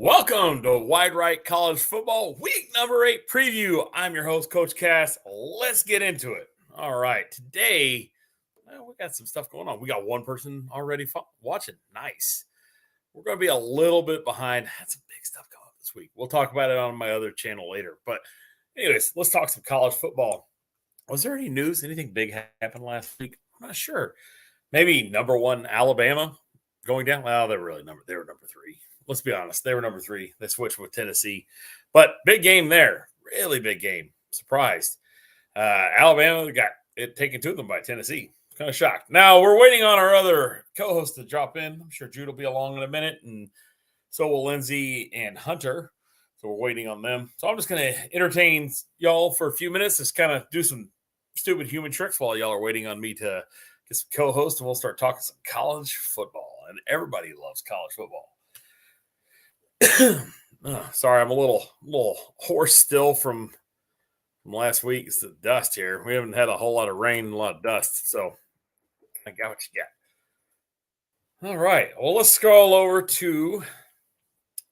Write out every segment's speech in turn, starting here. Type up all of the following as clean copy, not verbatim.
Welcome to Wide Right College Football Week number 8 preview. I'm your host, Coach Cass. Let's get into it. All right, today we got some stuff going on. We got one person already watching. Nice. We're going to be a little bit behind. Had some big stuff coming up this week. We'll talk about it on my other channel later. But anyways, let's talk some college football. Was there any news? Anything big happened last week? I'm not sure. Maybe number 1 Alabama going down. Well, they were number 3. Let's be honest. They were number 3. They switched with Tennessee. But big game there. Really big game. Surprised. Alabama got it taken to them by Tennessee. Kind of shocked. Now, we're waiting on our other co-host to drop in. I'm sure Jude will be along in a minute, and so will Lindsay and Hunter. So we're waiting on them. So I'm just going to entertain y'all for a few minutes, just kind of do some stupid human tricks while y'all are waiting on me to get some co-hosts, and we'll start talking some college football. And everybody loves college football. Sorry, I'm a little hoarse still from last week. It's the dust here. We haven't had a whole lot of rain and a lot of dust, so I got what you got. All right. Well, let's scroll over to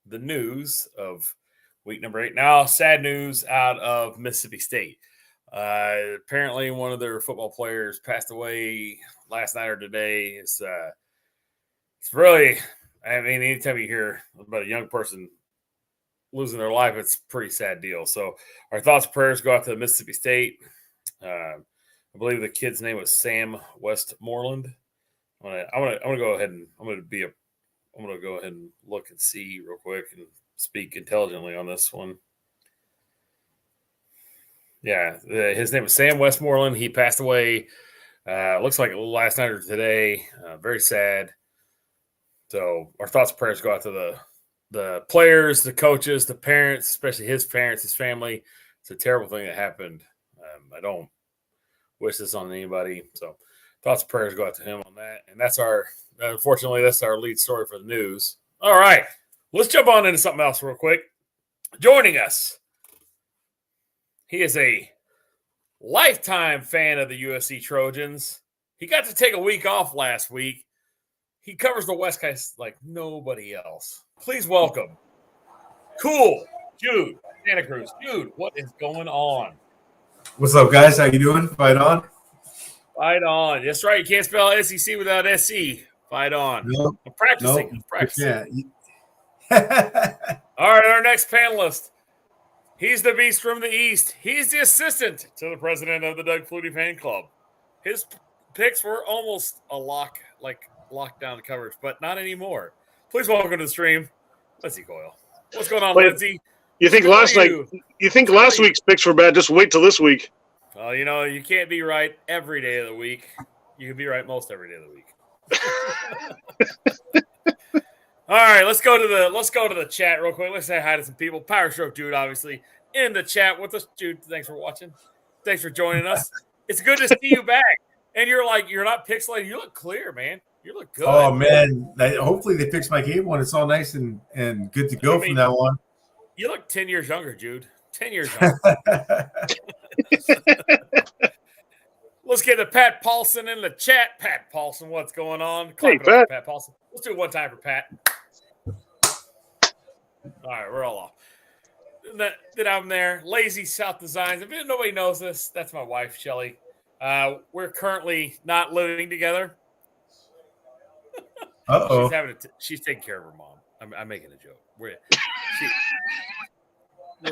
the news of week number 8. Now, sad news out of Mississippi State. Apparently, one of their football players passed away last night or today. It's really, I mean, anytime you hear about a young person losing their life, it's a pretty sad deal. So our thoughts and prayers go out to Mississippi State. I believe the kid's name was Sam Westmoreland. I'm gonna go ahead and I'm gonna go ahead and look and see real quick and speak intelligently on this one. Yeah, his name was Sam Westmoreland. He passed away. Looks like last night or today. Very sad. So our thoughts and prayers go out to the players, the coaches, the parents, especially his parents, his family. It's a terrible thing that happened. I don't wish this on anybody. So thoughts and prayers go out to him on that. And unfortunately, that's our lead story for the news. All right, let's jump on into something else real quick. Joining us, he is a lifetime fan of the USC Trojans. He got to take a week off last week. He covers the West Coast like nobody else. Please welcome Cool Jude Santa Cruz. Jude, what is going on? What's up, guys? How you doing? Fight on. Fight on. That's right. You can't spell SEC without SC. Fight on. Nope. I'm practicing. Nope. I'm practicing. Yeah. All right, our next panelist. He's the beast from the East. He's the assistant to the president of the Doug Flutie fan club. His picks were almost a lockdown coverage, but not anymore. Please welcome to the stream, Lindsay Coyle. What's going on, Lindsay? You think last week's picks were bad? Just wait till this week. Well, you can't be right every day of the week. You can be right most every day of the week. All right, let's go to the chat real quick. Let's say hi to some people. Power Stroke Dude, obviously, in the chat with us. Dude, thanks for watching. Thanks for joining us. It's good to see you back. And you're not pixelated. You look clear, man. You look good. Oh man! Hopefully they fix my cable and it's all nice and good to go from now on. You look 10 years younger, Jude. 10 years younger. Let's get to Pat Paulson in the chat. Pat Paulson, what's going on? Hey, Pat. Pat Paulson. Let's do it one time for Pat. All right, we're all off. Then I'm there. Lazy South Designs. If nobody knows this, that's my wife, Shelly. We're currently not living together. Uh-oh. She's taking care of her mom. I'm making a joke. We're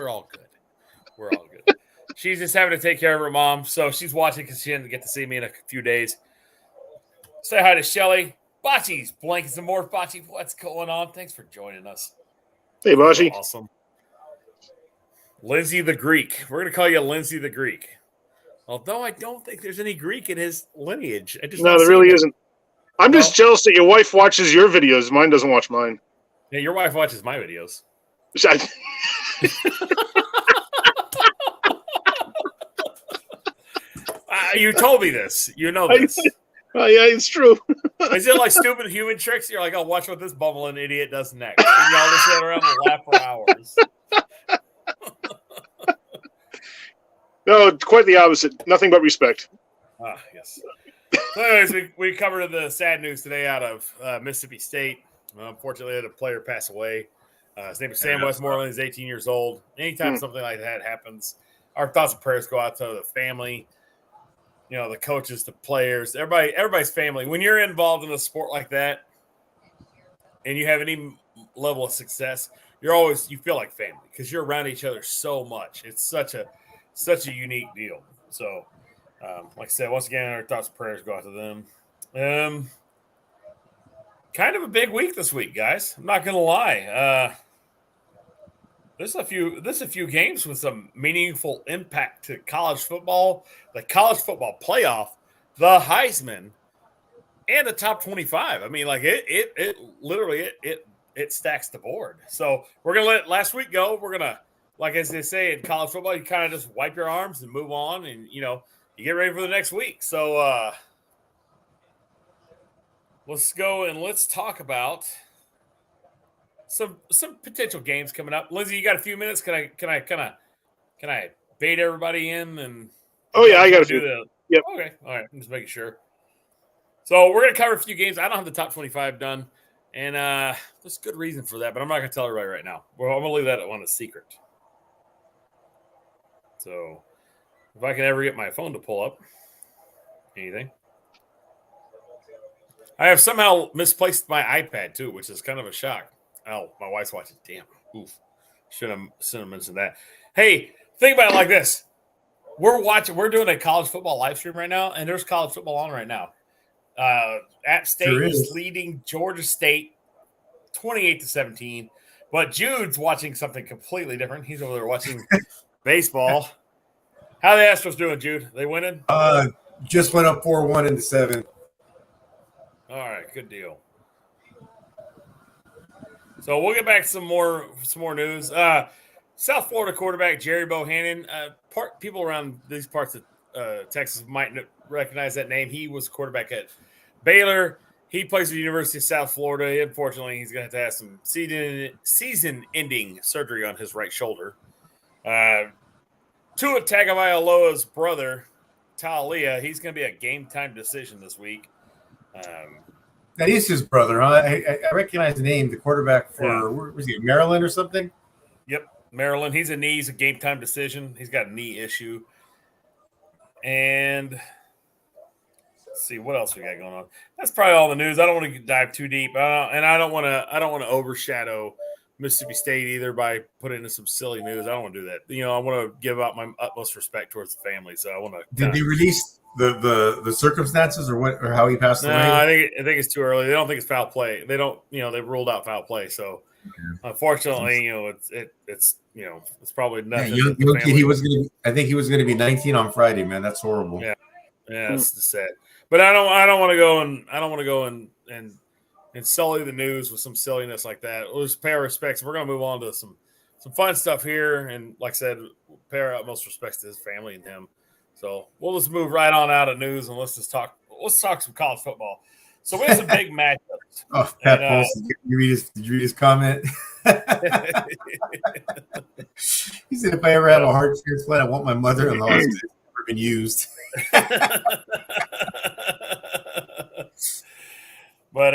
all good. We're all good. She's just having to take care of her mom, so she's watching because she didn't get to see me in a few days. Say hi to Shelly. Bocce's blanking some more. Bocce, what's going on? Thanks for joining us. Hey, Bocce. Awesome. Lindsay the Greek. We're going to call you Lindsay the Greek. Although I don't think there's any Greek in his lineage. No, there really isn't. I'm just jealous that your wife watches your videos. Mine doesn't watch mine. Yeah, your wife watches my videos. You told me this. You know this. Oh, yeah, it's true. Is it like stupid human tricks? You're like, oh, watch what this bumbling idiot does next. And y'all just sit around and laugh for hours. No, it's quite the opposite. Nothing but respect. Ah, yes. So anyways, we covered the sad news today out of Mississippi State. Unfortunately, had a player pass away. His name is Sam Westmoreland. He's 18 years old. Anytime something like that happens, our thoughts and prayers go out to the family, the coaches, the players, everybody's family. When you're involved in a sport like that and you have any level of success, you feel like family because you're around each other so much. It's such a unique deal. So, like I said, once again, our thoughts and prayers go out to them. Kind of a big week this week, guys. I'm not going to lie. There's a few games with some meaningful impact to college football, the college football playoff, the Heisman, and the top 25. I mean, like it literally stacks the board. So we're gonna let last week go. We're gonna, like as they say in college football, you kind of just wipe your arms and move on, and you get ready for the next week. So let's go and let's talk about some potential games coming up. Lindsay, you got a few minutes? Can I bait everybody in? And oh yeah, I got to do that. Yep. Okay, all right. I'm just making sure. So we're gonna cover a few games. I don't have the top 25 done, and there's good reason for that, but I'm not gonna tell everybody right now. Well, I'm gonna leave that one a secret. So if I can ever get my phone to pull up anything. I have somehow misplaced my iPad too, which is kind of a shock. Oh, my wife's watching. Damn. Oof. Should have mentioned that. Hey, think about it like this. We're doing a college football live stream right now, and there's college football on right now. App State is leading Georgia State 28-17. But Jude's watching something completely different. He's over there watching baseball. How are the Astros doing, Jude? They winning? Just went up 4-1 into 7. All right, good deal. So we'll get back to some more news. South Florida quarterback Jerry Bohannon. People around these parts of Texas might recognize that name. He was quarterback at Baylor. He plays at the University of South Florida. Unfortunately, he's going to have some season-ending surgery on his right shoulder. Tua Tagovailoa's brother, Talia, he's going to be a game-time decision this week. That is his brother, huh? I recognize the name, the quarterback for, where was he, Maryland or something? Yep, Maryland. He's a game-time decision. He's got a knee issue. And let's see what else we got going on. That's probably all the news. I don't want to dive too deep, and I don't want to overshadow Mississippi State either by putting in some silly news. I don't want to do that. I want to give out my utmost respect towards the family. So I want to. Did they release the circumstances or what, or how he passed away? No, I think it's too early. They don't think it's foul play. They don't. They've ruled out foul play. So unfortunately, it's probably nothing. Yeah, young kid, he was gonna. I think he was gonna be 19 on Friday. Man, that's horrible. Yeah, that's sad. But I don't want to go and sully the news with some silliness like that. We'll just pay our respects. We're gonna move on to some fun stuff here, and like I said, pay our utmost respects to his family and him. So we'll just move right on out of news and let's talk some college football. So we have some big matchups. Oh, Pat Paulson, did you read his comment? He said, if I ever have a heart transplant, I want my mother-in-law to never been used. But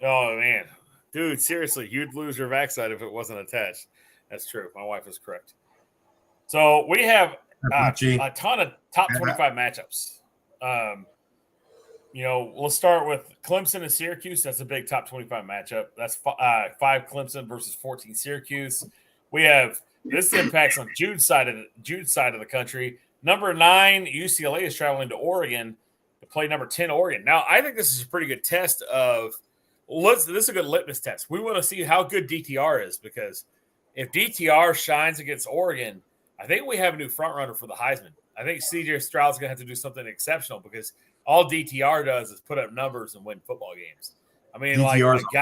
oh man, dude, seriously, you'd lose your backside if it wasn't attached. That's true. My wife is correct. So we have a ton of top 25 matchups. Let's start with Clemson and Syracuse. That's a big top 25 matchup. That's 5 Clemson versus 14 Syracuse. This impacts on Jude's side of the country. Number 9 UCLA is traveling to Oregon to play number 10 Oregon. Now, I think this is a pretty good test of. This is a good litmus test. We want to see how good DTR is, because if DTR shines against Oregon, I think we have a new front runner for the Heisman. I think CJ Stroud's going to have to do something exceptional, because all DTR does is put up numbers and win football games. I mean, DTR's like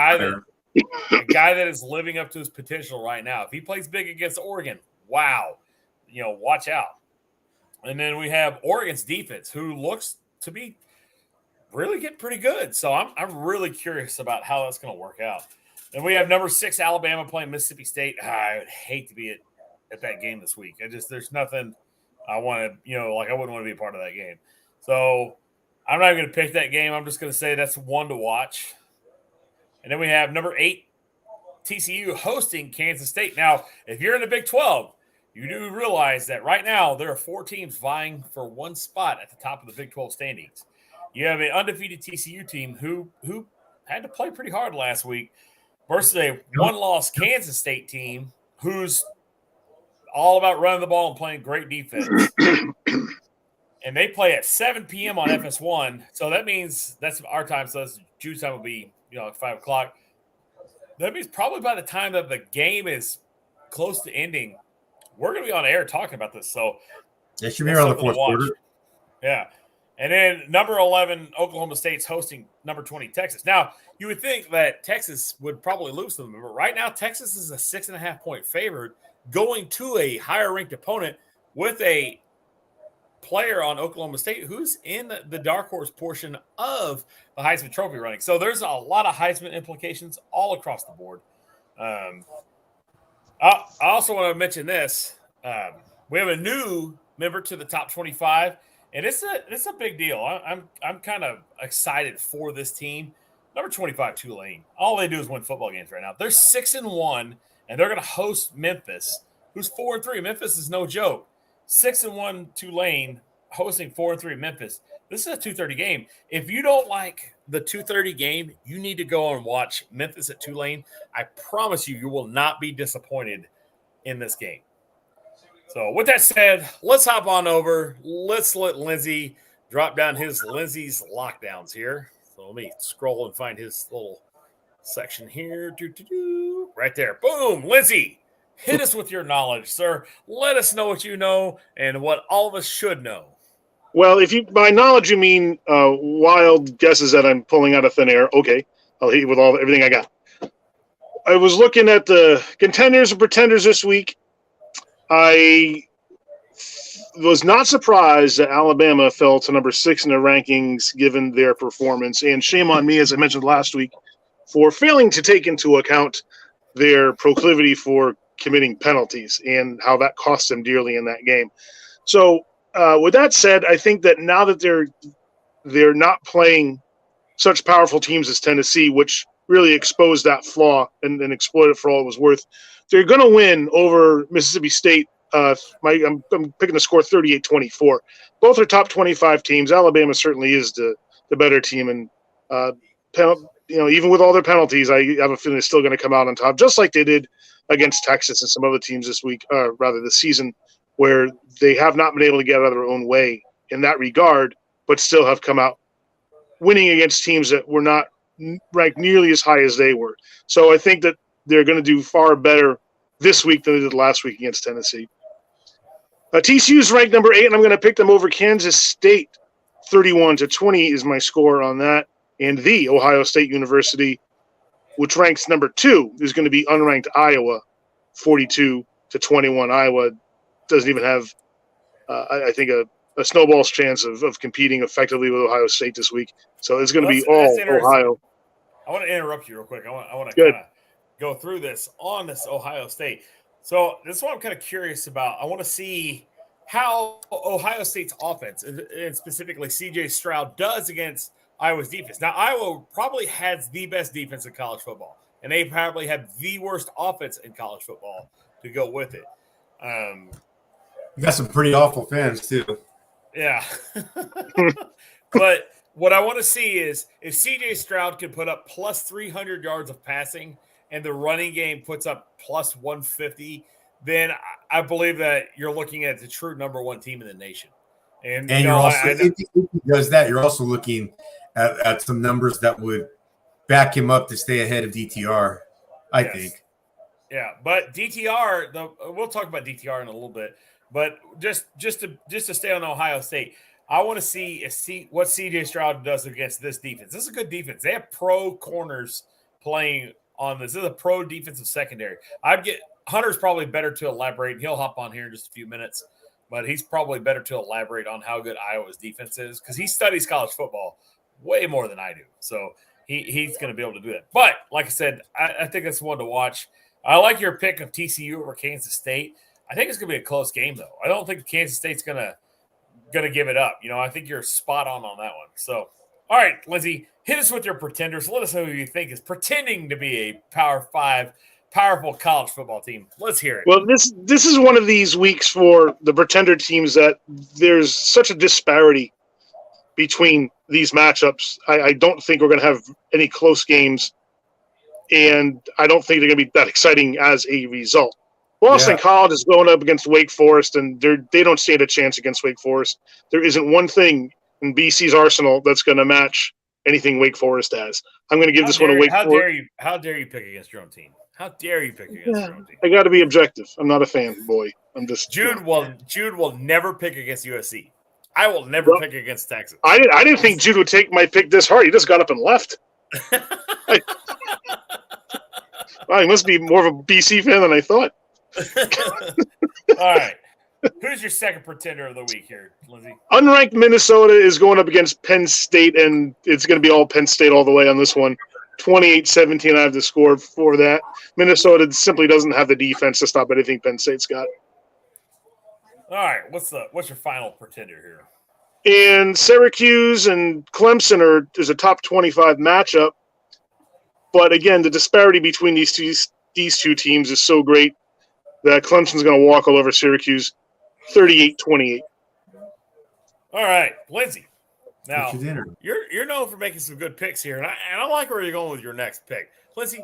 a guy that is living up to his potential right now. If he plays big against Oregon, wow, watch out. And then we have Oregon's defense, who looks to be really getting pretty good. So I'm really curious about how that's going to work out. And we have number 6 Alabama playing Mississippi State. I would hate to be at that game this week. There's nothing I want to, I wouldn't want to be a part of that game. So I'm not going to pick that game. I'm just going to say that's one to watch. And then we have number 8 TCU hosting Kansas State. Now, if you're in the Big 12, you do realize that right now there are 4 teams vying for one spot at the top of the Big 12 standings. You have an undefeated TCU team who had to play pretty hard last week versus a one-loss Kansas State team who's all about running the ball and playing great defense. And they play at 7 p.m. on FS1. So that means that's our time. So that's June time will be, at 5 o'clock. That means probably by the time that the game is close to ending, we're going to be on air talking about this. So it should be around the fourth quarter. Yeah. And then number 11, Oklahoma State's hosting number 20, Texas. Now, you would think that Texas would probably lose to them, but right now Texas is a 6.5-point favorite going to a higher-ranked opponent with a player on Oklahoma State who's in the dark horse portion of the Heisman Trophy running. So there's a lot of Heisman implications all across the board. I also want to mention this. We have a new member to the top 25, and it's a big deal. I'm kind of excited for this team. Number 25, Tulane. All they do is win football games right now. They're 6-1, and they're going to host Memphis, who's 4-3. Memphis is no joke. 6-1 Tulane hosting 4-3 Memphis. This is a 2:30 game. If you don't like the 2:30 game, you need to go and watch Memphis at Tulane. I promise you will not be disappointed in this game. So with that said, let's hop on over. Let's let Lindsay drop down his Lindsay's lockdowns here. So let me scroll and find his little section here. Right there. Boom. Lindsay, hit us with your knowledge, sir. Let us know what you know and what all of us should know. Well, if you by knowledge you mean wild guesses that I'm pulling out of thin air, okay, I'll hit you with everything I got. I was looking at the contenders and pretenders this week. I was not surprised that Alabama fell to number 6 in the rankings given their performance, and shame on me, as I mentioned last week, for failing to take into account their proclivity for committing penalties and how that cost them dearly in that game. So with that said, I think that now that they're not playing such powerful teams as Tennessee, which really exposed that flaw and exploited it for all it was worth, they're going to win over Mississippi State. I'm picking the score 38-24. Both are top 25 teams. Alabama certainly is the better team, and even with all their penalties, I have a feeling they're still going to come out on top, just like they did against Texas and some other teams this week, this season, where they have not been able to get out of their own way in that regard, but still have come out winning against teams that were not ranked nearly as high as they were. So I think that they're going to do far better this week than they did last week against Tennessee. TCU's ranked number 8, and I'm going to pick them over Kansas State. 31-20 is my score on that. And the Ohio State University, which ranks number 2, is going to be unranked Iowa, 42-21. Iowa doesn't even have, I think, a snowball's chance of competing effectively with Ohio State this week. So it's going to be all Ohio. I want to interrupt you real quick. I want to kind of go through this on this Ohio State. So this is what I'm kind of curious about. I want to see how Ohio State's offense, and specifically C.J. Stroud, does against Iowa's defense. Now, Iowa probably has the best defense in college football, and they probably have the worst offense in college football to go with it. You got some pretty awful fans, too. Yeah. But what I want to see is if C.J. Stroud can put up plus 300 yards of passing and the running game puts up plus 150, then I believe that you're looking at the true number 1 team in the nation. And you're also, if he does that, you're also looking at some numbers that would back him up to stay ahead of DTR, I think. Yeah, but DTR, we'll talk about DTR in a little bit. But just to stay on Ohio State, I want to see what C.J. Stroud does against this defense. This is a good defense. They have pro corners playing on this. This is a pro defensive secondary. Hunter's probably better to elaborate. He'll hop on here in just a few minutes, but he's probably better to elaborate on how good Iowa's defense is because he studies college football way more than I do. So he's going to be able to do that. But like I said, I think that's one to watch. I like your pick of TCU over Kansas State. I think it's going to be a close game, though. I don't think Kansas State's going to give it up. I think you're spot on that one. So, all right, Lindsay, Hit us with your pretenders. Let us know who you think is pretending to be a Power 5 powerful college football team. Let's hear it. Well, this is one of these weeks for the pretender teams that there's such a disparity between these matchups. I don't think we're going to have any close games, and I don't think they're going to be that exciting as a result. Boston College is going up against Wake Forest, and they don't stand a chance against Wake Forest. There isn't one thing in BC's arsenal that's going to match anything Wake Forest has. I'm going to give this one to Wake Forest. How dare you pick against your own team? How dare you pick against your own team? I got to be objective. I'm not a fanboy. I'm just Jude will never pick against USC. I will never pick against Texas. I didn't think Jude would take my pick this hard. He just got up and left. Wow, he must be more of a BC fan than I thought. All right. Who's your second pretender of the week here, Lindsay? Unranked Minnesota is going up against Penn State, and it's going to be all Penn State all the way on this one. 28-17, I have the score for that. Minnesota simply doesn't have the defense to stop anything Penn State's got. All right, what's your final pretender here? And Syracuse and Clemson is a top 25 matchup. But again, the disparity between these two teams is so great that Clemson's going to walk all over Syracuse 38-28. All right, Lindsay. Now, What's your dinner? you're known for making some good picks here, and I like where you're going with your next pick. Lindsay,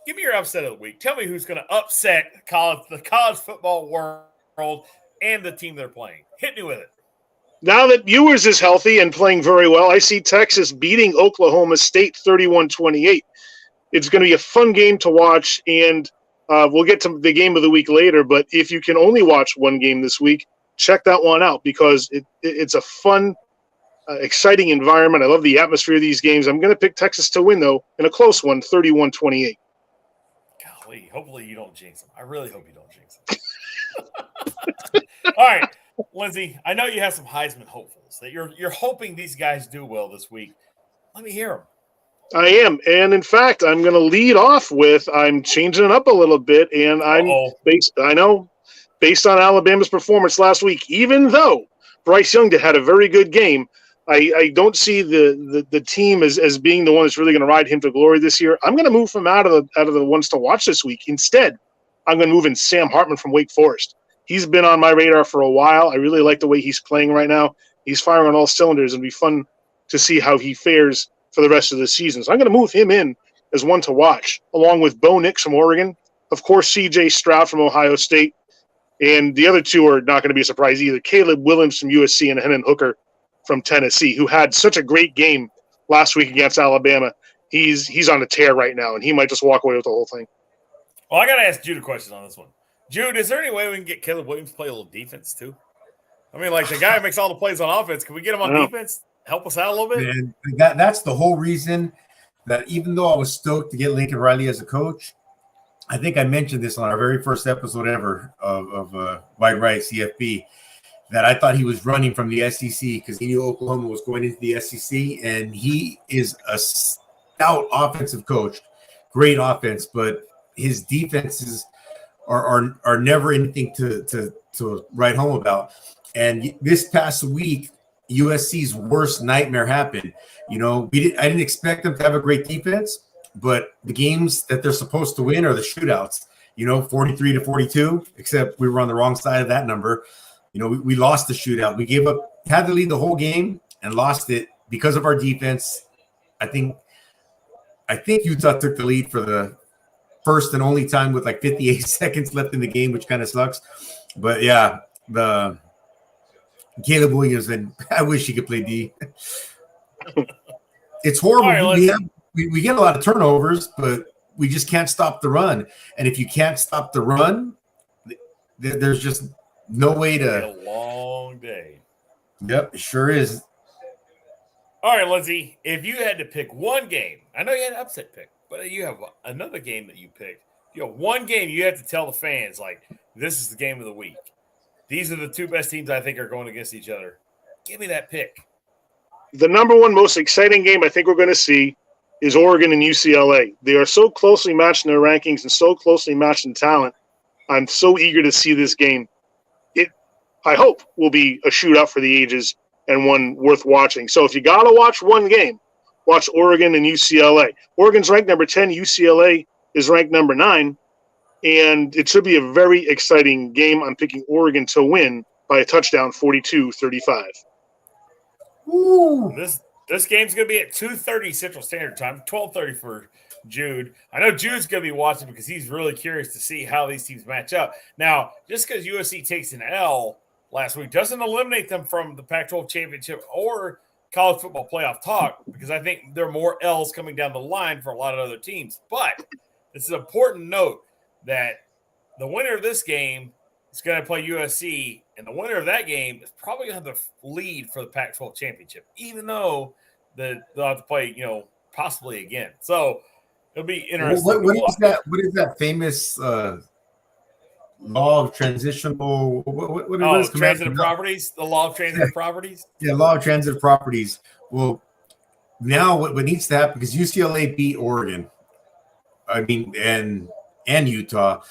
give me your upset of the week. Tell me who's going to upset the college football world and the team they're playing. Hit me with it. Now that Ewers is healthy and playing very well, I see Texas beating Oklahoma State 31-28. It's going to be a fun game to watch, and we'll get to the game of the week later. But if you can only watch one game this week, check that one out because it's a fun, exciting environment. I love the atmosphere of these games. I'm going to pick Texas to win, though, in a close one, 31-28. Golly, hopefully you don't jinx them. I really hope you don't jinx them. All right, Lindsay, I know you have some Heisman hopefuls that you're hoping these guys do well this week. Let me hear them. I am, and in fact, I'm going to lead off with I'm changing it up a little bit, and based on Alabama's performance last week. Even though Bryce Young had a very good game, I don't see the team as being the one that's really going to ride him to glory this year. I'm going to move him out of the ones to watch this week. Instead, I'm going to move in Sam Hartman from Wake Forest. He's been on my radar for a while. I really like the way he's playing right now. He's firing on all cylinders, and it'll be fun to see how he fares for the rest of the season. So I'm going to move him in as one to watch, along with Bo Nix from Oregon, of course, C.J. Stroud from Ohio State, and the other two are not going to be a surprise either. Caleb Williams from USC and Hendon Hooker from Tennessee, who had such a great game last week against Alabama. He's on a tear right now, and he might just walk away with the whole thing. Well, I got to ask Jude a question on this one. Jude, is there any way we can get Caleb Williams to play a little defense too? I mean, like the guy makes all the plays on offense. Can we get him on defense? Help us out a little bit? And that's the whole reason that even though I was stoked to get Lincoln Riley as a coach, I think I mentioned this on our very first episode ever of Wide Right CFB, that I thought he was running from the SEC because he knew Oklahoma was going into the SEC, and he is a stout offensive coach, great offense, but his defenses are never anything to write home about. And this past week, USC's worst nightmare happened. You know, I didn't expect them to have a great defense, but the games that they're supposed to win are the shootouts. 43-42. Except we were on the wrong side of that number. We lost the shootout. We had to lead the whole game and lost it because of our defense. I think Utah took the lead for the first and only time with like 58 seconds left in the game, which kind of sucks. But yeah, the Caleb Williams, and I wish he could play D. It's horrible. Right, we get a lot of turnovers, but we just can't stop the run. And if you can't stop the run, there's just no way to. It's a long day. Yep, it sure is. All right, Lindsay, if you had to pick one game, I know you had an upset pick, but you have another game that you picked. One game you have to tell the fans, like, this is the game of the week. These are the two best teams I think are going against each other. Give me that pick. The number one most exciting game I think we're going to see is Oregon and UCLA. They are so closely matched in their rankings and so closely matched in talent. I'm so eager to see this game. It, I hope, will be a shootout for the ages and one worth watching. So if you got to watch one game, watch Oregon and UCLA. Oregon's ranked number 10. UCLA is ranked number 9. And it should be a very exciting game. I'm picking Oregon to win by a touchdown, 42-35. Ooh. This game's going to be at 2:30 Central Standard Time, 12:30 for Jude. I know Jude's going to be watching because he's really curious to see how these teams match up. Now, just because USC takes an L last week doesn't eliminate them from the Pac-12 championship or college football playoff talk, because I think there are more L's coming down the line for a lot of other teams. But it's an important note that the winner of this game is going to play USC, and the winner of that game is probably going to have the lead for the Pac-12 championship, even though they'll have to play, possibly again. So it'll be interesting. What is that? What is that famous law of transitional? What is transitive properties? The law of transitive properties? Yeah, law of transitive properties. Well, now what needs to happen, because UCLA beat Oregon, and Utah.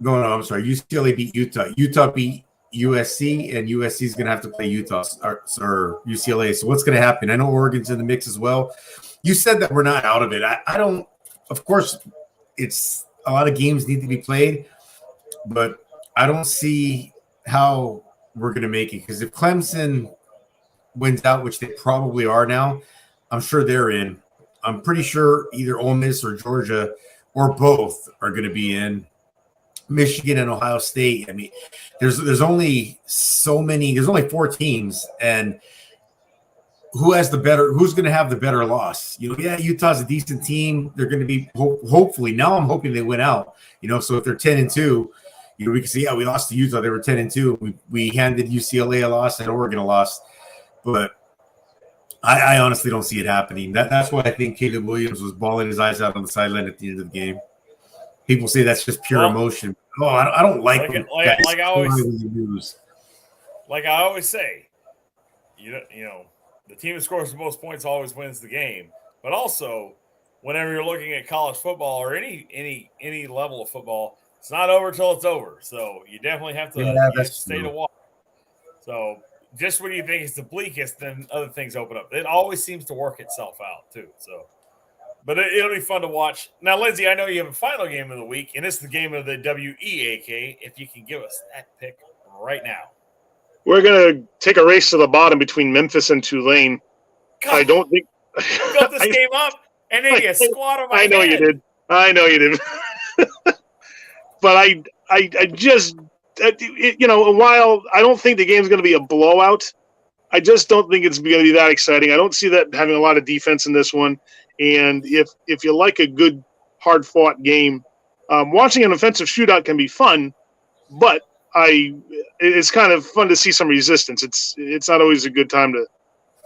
No, I'm sorry. UCLA beat Utah. Utah beat USC, and USC is going to have to play Utah or UCLA. So what's going to happen? I know Oregon's in the mix as well. You said that we're not out of it. I don't. Of course, it's a lot of games need to be played, but I don't see how we're going to make it, because if Clemson wins out, which they probably are now, I'm sure they're in. I'm pretty sure either Ole Miss or Georgia or both are going to be in. Michigan and Ohio State. I mean, there's only so many. There's only 4 teams, and who's going to have the better loss? Utah's a decent team. They're going to be hopefully. Now I'm hoping they win out. So if they're 10-2, we can say, we lost to Utah. They were 10-2. We handed UCLA a loss and Oregon a loss, but I honestly don't see it happening. That's why I think Caleb Williams was bawling his eyes out on the sideline at the end of the game. People say that's just pure emotion. Oh, I don't like them. Like I always say, the team that scores the most points always wins the game. But also, whenever you're looking at college football or any level of football, it's not over till it's over. So you definitely have to stay to watch. So just when you think it's the bleakest, then other things open up. It always seems to work itself out too. So. But it'll be fun to watch. Now, Lindsay, I know you have a final game of the week, and it's the game of the WEAK. If you can give us that pick right now. We're going to take a race to the bottom between Memphis and Tulane. God, I don't think – you built this game up, and then you squat on my I know head. you did. But I just while I don't think the game's going to be a blowout, I just don't think it's going to be that exciting. I don't see that having a lot of defense in this one. And if you like a good, hard-fought game, watching an offensive shootout can be fun, but it's kind of fun to see some resistance. It's not always a good time to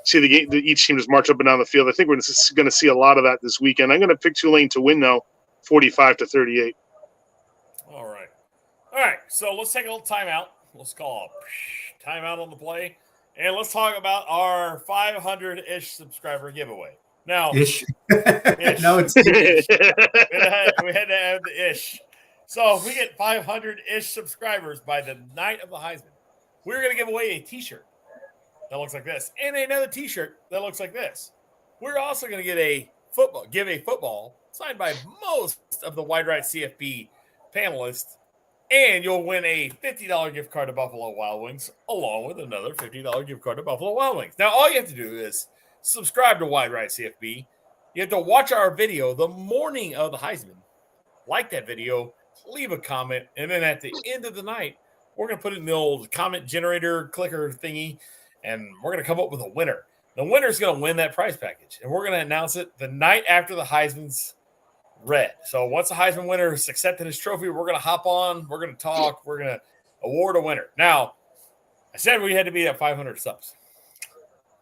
see the game. Each team just march up and down the field. I think we're going to see a lot of that this weekend. I'm going to pick Tulane to win, though, 45-38. All right. So let's take a little timeout. Let's call a timeout on the play, and let's talk about our 500-ish subscriber giveaway. Now, ish. No, it's ish. we had to add the ish. So if we get 500-ish subscribers by the night of the Heisman, we're going to give away a T-shirt that looks like this, and another T-shirt that looks like this. We're also going to give a football signed by most of the Wide Right CFB panelists, and you'll win a $50 gift card to Buffalo Wild Wings, along with another $50 gift card to Buffalo Wild Wings. Now, all you have to do is subscribe to Wide Right CFB. You have to watch our video the morning of the Heisman. Like that video, leave a comment, and then at the end of the night, we're going to put it in the old comment generator clicker thingy, and we're going to come up with a winner. The winner's going to win that prize package, and we're going to announce it the night after the Heisman's read. So once the Heisman winner has accepted his trophy, we're going to hop on, we're going to talk, we're going to award a winner. Now, I said we had to be at 500 subs.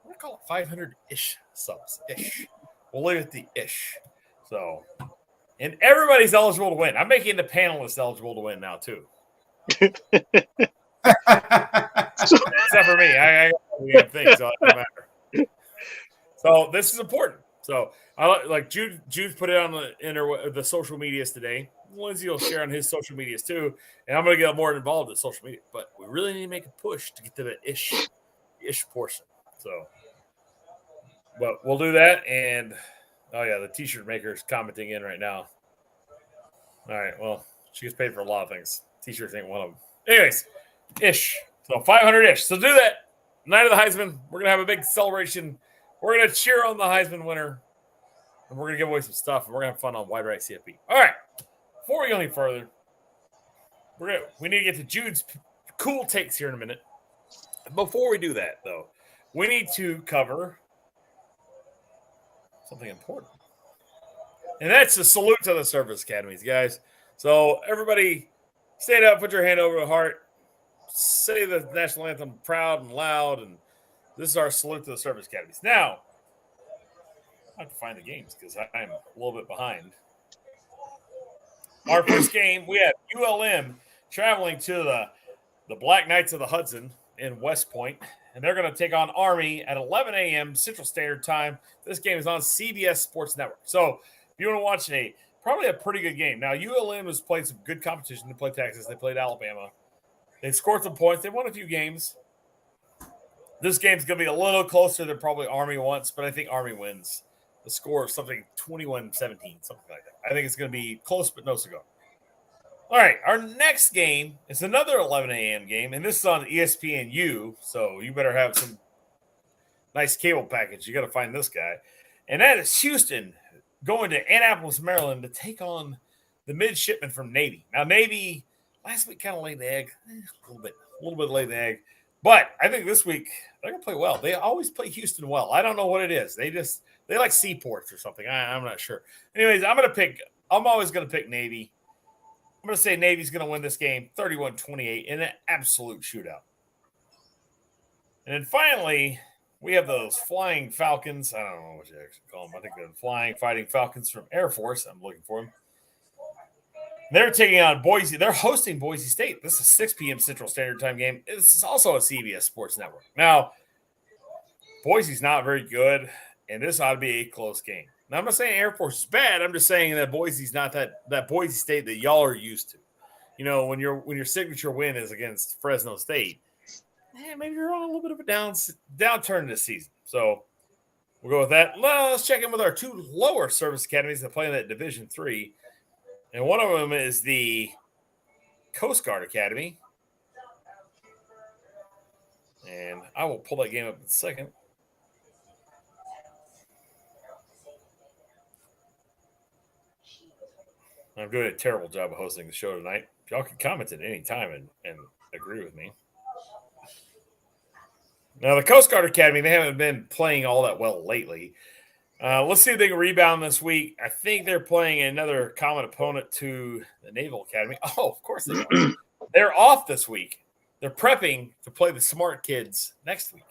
I'm going to call it 500-ish subs. Ish. We'll leave it the ish. So, and everybody's eligible to win. I'm making the panelists eligible to win now, too. Except for me. I got things, so it doesn't matter. So this is important. So I like Jude put it on the social medias today. Lindsay will share on his social medias too, and I'm going to get more involved in social media. But we really need to make a push to get to the ish portion. So, But we'll do that. And, oh, yeah, the T-shirt maker is commenting in right now. All right, well, she gets paid for a lot of things. T-shirts ain't one of them. Anyways, ish. So 500-ish. So do that. Night of the Heisman. We're going to have a big celebration. We're going to cheer on the Heisman winner. And we're going to give away some stuff. And we're going to have fun on Wide Right CFP. All right. Before we go any further, we need to get to Jude's cool takes here in a minute. Before we do that, though, we need to cover something important. And that's a salute to the service academies, guys. So everybody stand up, put your hand over the heart, say the national anthem proud and loud, and this is our salute to the service academies. Now, I have to find the games because I'm a little bit behind. Our first game, we have ULM traveling to the Black Knights of the Hudson in West Point, and they're going to take on Army at 11 a.m. Central Standard Time. This game is on CBS Sports Network. So if you want to watch probably a pretty good game. Now, ULM has played some good competition. They played Texas. They played Alabama. They've scored some points. They won a few games. This game's going to be a little closer than probably Army wants, but I think Army wins. The score of something 21-17, something like that. I think it's going to be close, but no cigar. All right, our next game is another 11 a.m. game, and this is on ESPNU, so you better have some nice cable package. You got to find this guy. And that is Houston going to Annapolis, Maryland to take on the midshipmen from Navy. Now, Navy last week kind of laid the egg, a little bit laid the egg. But I think this week they're going to play well. They always play Houston well. I don't know what it is. They like seaports or something. I'm not sure. Anyways, I'm always going to pick Navy. I'm going to say Navy's going to win this game 31-28 in an absolute shootout. And then finally, we have those Flying Falcons. I don't know what you actually call them. I think they're the Flying Fighting Falcons from Air Force. I'm looking for them. They're taking on Boise. They're hosting Boise State. This is a 6 p.m. Central Standard Time game. This is also a CBS Sports Network. Now, Boise's not very good, and this ought to be a close game. Now, I'm not saying Air Force is bad. I'm just saying that Boise's not that Boise State that y'all are used to. You know, when your signature win is against Fresno State, maybe you're on a little bit of a downturn this season. So we'll go with that. Let's check in with our two lower service academies that play in that Division III. And one of them is the Coast Guard Academy. And I will pull that game up in a second. I'm doing a terrible job of hosting the show tonight. Y'all can comment at any time and agree with me. Now, the Coast Guard Academy, they haven't been playing all that well lately. Let's see if they can rebound this week. I think they're playing another common opponent to the Naval Academy. Oh, of course they are. They're off this week. They're prepping to play the Smart Kids next week.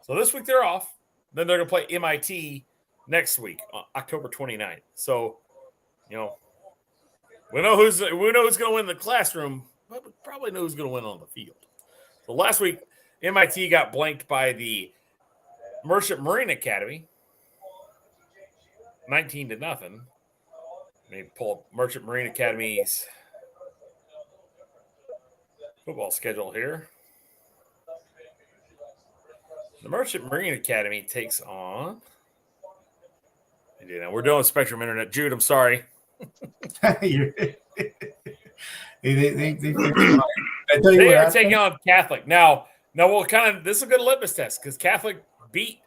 So this week they're off. Then they're going to play MIT next week, October 29th. So, you know, we know who's going to win in the classroom, but we probably know who's going to win on the field. So last week, MIT got blanked by the Merchant Marine Academy, 19-0. Let me pull up Merchant Marine Academy's football schedule here. The Merchant Marine Academy takes on. We're doing Spectrum Internet. Jude, I'm sorry. They are taking on Catholic. Now we'll this is a good litmus test because Catholic beat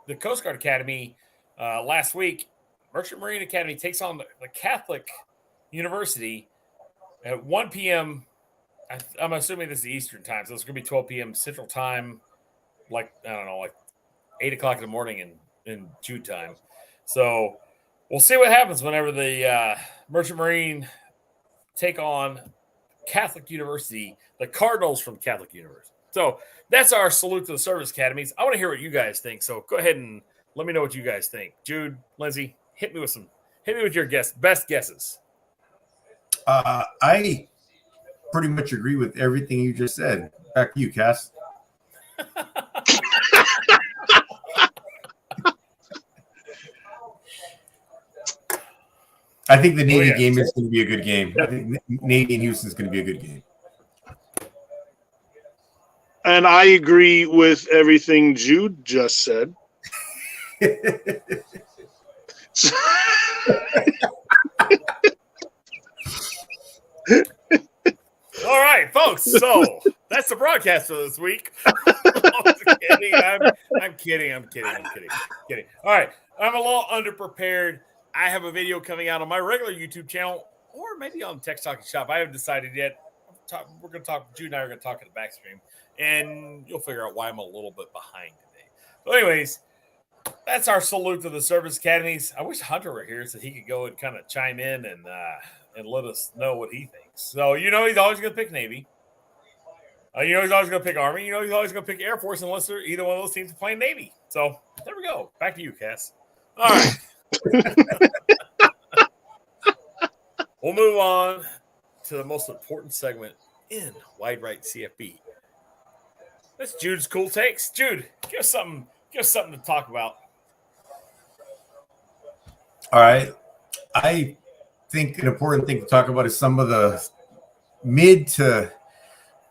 the Coast Guard Academy last week. Merchant Marine Academy takes on the Catholic University at 1 p.m. I'm assuming this is Eastern time, so it's going to be 12 p.m. Central time, like 8 o'clock in the morning in Jude time. So we'll see what happens whenever the Merchant Marine take on Catholic University, the Cardinals from Catholic University. So that's our salute to the service academies. I want to hear what you guys think. So go ahead and let me know what you guys think. Jude, Lindsay, hit me with your best guesses. I pretty much agree with everything you just said. Back to you, Cass. I think the Navy game is going to be a good game. I think Navy and Houston is going to be a good game. And I agree with everything Jude just said. All right, folks. So that's the broadcast for this week. I'm kidding. All right. I'm a little underprepared. I have a video coming out on my regular YouTube channel or maybe on Tech Talking Shop. I haven't decided yet. We're going to talk. Jude and I are going to talk in the back stream, and you'll figure out why I'm a little bit behind today. So anyways, that's our salute to the service academies. I wish Hunter were here so he could go and kind of chime in and let us know what he thinks. So, he's always going to pick Navy. He's always going to pick Army. He's always going to pick Air Force unless they're either one of those teams is playing Navy. So, there we go. Back to you, Cass. All right. We'll move on to the most important segment in Wide Right CFB. That's Jude's cool takes. Jude, give us something to talk about. All right. I think an important thing to talk about is some of the mid to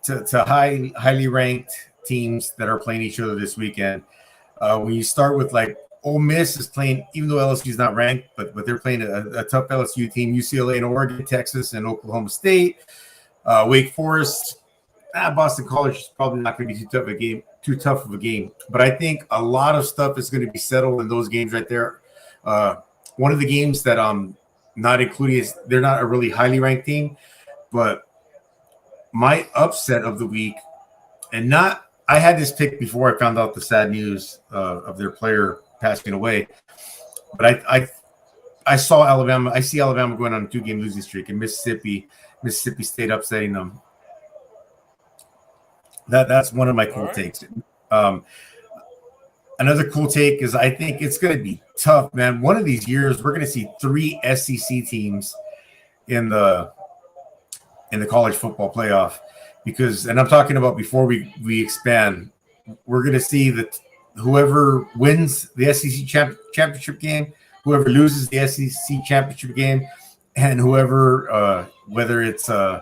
highly ranked teams that are playing each other this weekend. When you start with like Ole Miss is playing, even though LSU is not ranked, but they're playing a tough LSU team. UCLA and Oregon, Texas and Oklahoma State, Wake Forest. Boston College is probably not going to be too tough of a game. But I think a lot of stuff is going to be settled in those games right there. One of the games that I'm not including is they're not a really highly ranked team, but my upset of the week, I had this pick before I found out the sad news of their player passing away, but I saw Alabama. I see Alabama going on a 2-game losing streak, and Mississippi State upsetting them. That's one of my cool takes. Another cool take is I think it's going to be tough, man. One of these years, we're going to see 3 SEC teams in the college football playoff and I'm talking about before we expand, we're going to see that whoever wins the SEC championship game, whoever loses the SEC championship game, and whoever, whether it's the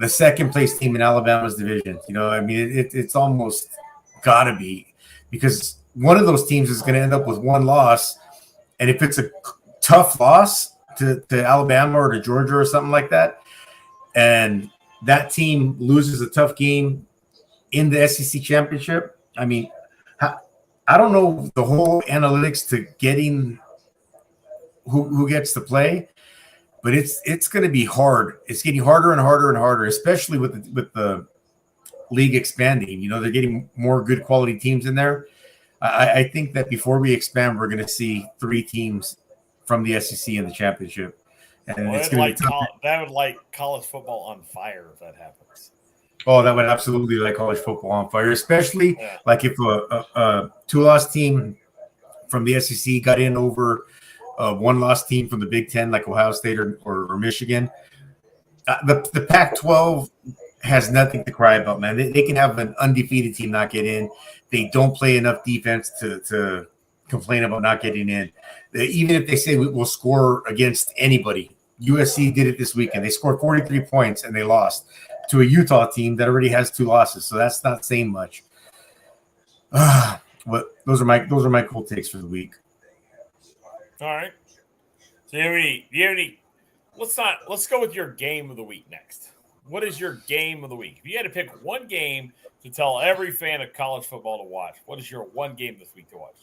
second place team in Alabama's division, it's almost got to be, because one of those teams is going to end up with one loss. And if it's a tough loss to Alabama or to Georgia or something like that, and that team loses a tough game in the SEC championship, I don't know the whole analytics to getting who gets to play, but it's going to be hard. It's getting harder and harder and harder, especially with the league expanding. They're getting more good quality teams in there. I think that before we expand, we're going to see 3 teams from the SEC in the championship. And it's going to be that would light college football on fire if that happens. Oh, that would absolutely light college football on fire, especially like if a 2-loss team from the SEC got in over a 1-loss team from the Big Ten, like Ohio State or Michigan. The Pac-12 has nothing to cry about, man. They can have an undefeated team not get in. They don't play enough defense to complain about not getting in. Even if they say we'll score against anybody. USC did it this weekend. They scored 43 points and they lost to a Utah team that already has 2 losses. So that's not saying much. But those are my cool takes for the week. All right. So do you have any let's go with your game of the week next. What is your game of the week? If you had to pick one game to tell every fan of college football to watch, what is your one game this week to watch?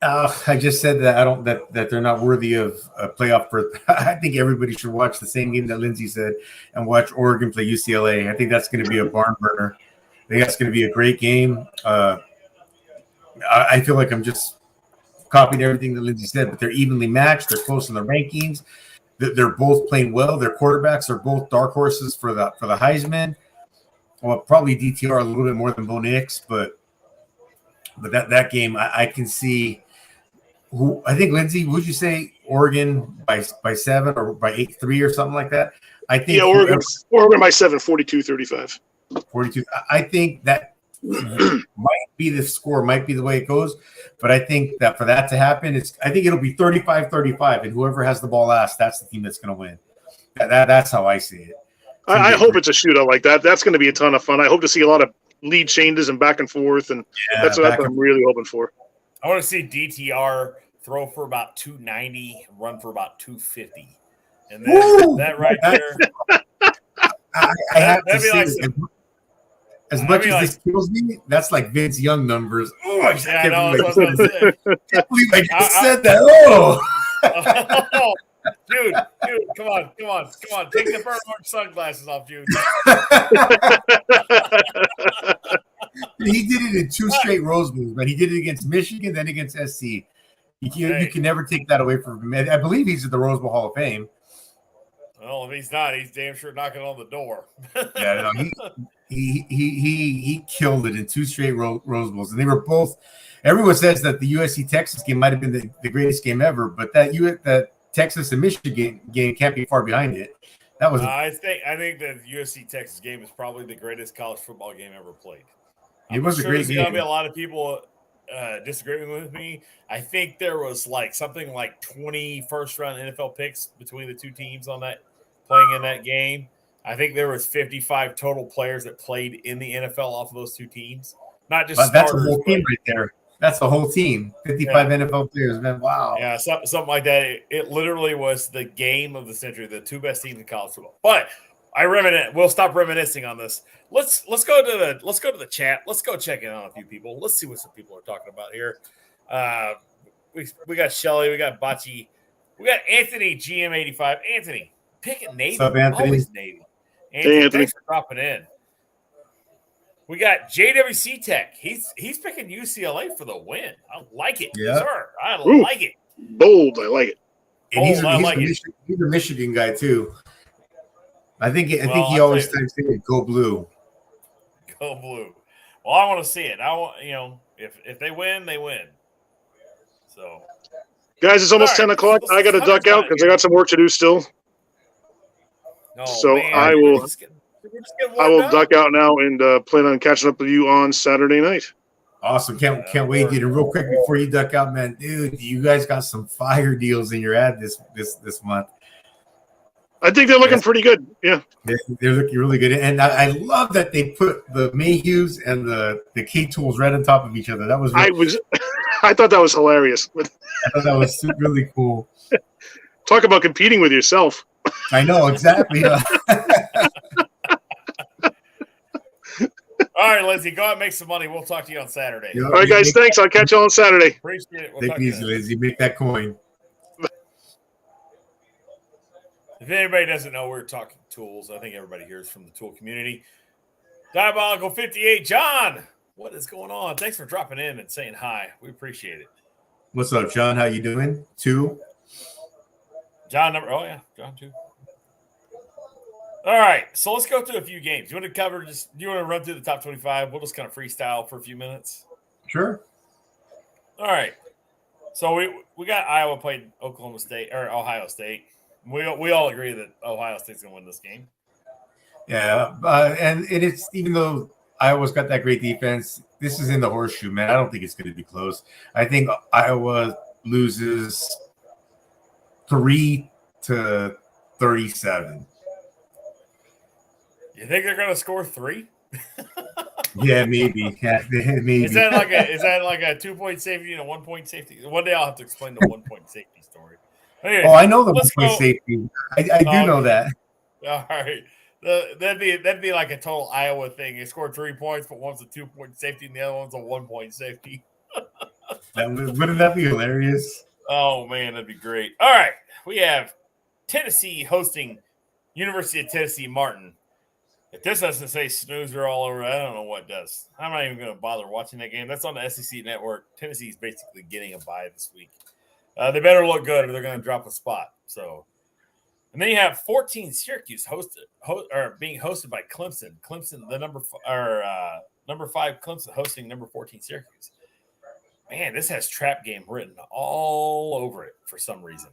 I just said that that they're not worthy of a playoff berth. I think everybody should watch the same game that Lindsay said and watch Oregon play UCLA. I think that's going to be a barn burner. I think that's going to be a great game. I feel like I'm just copying everything that Lindsay said, but they're evenly matched. They're close in the rankings. They're both playing well. Their quarterbacks are both dark horses for the Heisman. Well, probably DTR a little bit more than Bo Nix, but that game I can see. I think, Lindsay, would you say Oregon by 7 or by 8-3 or something like that? I think Oregon by 7, 42-35. 42. I think that might be the score, might be the way it goes. But I think that for that to happen, I think it'll be 35-35, and whoever has the ball last, that's the team that's going to win. That's how I see it. I hope it's a shootout like that. That's going to be a ton of fun. I hope to see a lot of lead changes and back and forth, and Yeah, that's what I'm really hoping for. I want to see DTR throw for about 290, run for about 250. And then that right there. I have to say, like as much as this kills me, that's like Vince Young numbers. Oh, I can't believe I just said that. Oh. Dude, come on. Take the burn orange sunglasses off, dude. He did it in 2 straight Rose Bowls, but he did it against Michigan, then against SC. You can never take that away from him. I believe he's at the Rose Bowl Hall of Fame. Well, if he's not, he's damn sure knocking on the door. Yeah, no, he killed it in 2 straight Rose Bowls, and they were both. Everyone says that the USC Texas game might have been the greatest game ever, but that Texas and Michigan game can't be far behind it. That was. I think the USC Texas game is probably the greatest college football game ever played. It was a great game. There's going to be a lot of people disagreeing with me. I think there was something like 20 first-round NFL picks between the two teams on that playing in that game. I think there was 55 total players that played in the NFL off of those two teams. Not just that's a whole team right there. That's the whole team. 55 NFL players, man. Wow. Yeah, something like that. It literally was the game of the century, the 2 best teams in college football. But we'll stop reminiscing on this. Let's go to the chat. Let's go check in on a few people. Let's see what some people are talking about here. We got Shelly, we got Bocce, we got Anthony GM85. Anthony, picking Navy. What's up, Anthony? Always Navy. Anthony, thanks for dropping in. We got JWC Tech. He's picking UCLA for the win. I like it, sir. I like it. Bold. I like it. And he's a Michigan guy too. I think he always types in "Go Blue." Go Blue. Well, I want to see it. I want if they win, they win. So, guys, it's almost 10 o'clock. I got to duck out because I got some work to do still. I will duck out now and plan on catching up with you on Saturday night. Awesome. Can't wait. Get it real quick before you duck out, man. Dude, you guys got some fire deals in your ad this month. I think they're looking pretty good. Yeah. They're looking really good. And I love that they put the Mayhews and the K-Tools right on top of each other. That was I thought that was hilarious. I thought that was really cool. Talk about competing with yourself. I know, exactly. All right, Lindsay, go out and make some money. We'll talk to you on Saturday. All right, guys, thanks. I'll catch you on Saturday. Appreciate it. Take it easy, Lindsay. Make that coin. If anybody doesn't know, we're talking tools. I think everybody here is from the tool community. Diabolical 58, John, what is going on? Thanks for dropping in and saying hi. We appreciate it. What's up, John? How you doing? 2. John 2. All right, so let's go through a few games. You want to cover do you want to run through the top 25? We'll just kind of freestyle for a few minutes. Sure. All right. So we got Iowa played Ohio State. We all agree that Ohio State's going to win this game. Yeah, and it's even though Iowa's got that great defense, this is in the horseshoe, man. I don't think it's going to be close. I think Iowa loses 3-37. You think they're going to score 3? Yeah, maybe. Yeah, maybe. Is that like a 2-point safety and a 1-point safety? One day I'll have to explain the 1-point safety story. Anyways, I know the 1-point safety. I do know that. All right. That'd be like a total Iowa thing. They scored 3 points, but one's a 2-point safety and the other one's a 1-point safety. Wouldn't that be hilarious? Oh, man, that'd be great. All right. We have Tennessee hosting University of Tennessee Martin. If this doesn't say snoozer all over, I don't know what does. I'm not even going to bother watching that game. That's on the SEC network. Tennessee's basically getting a bye this week. They better look good or they're going to drop a spot. So, and then you have 14 Syracuse being hosted by Clemson. Clemson, the number 5 Clemson hosting number 14 Syracuse. Man, this has trap game written all over it for some reason.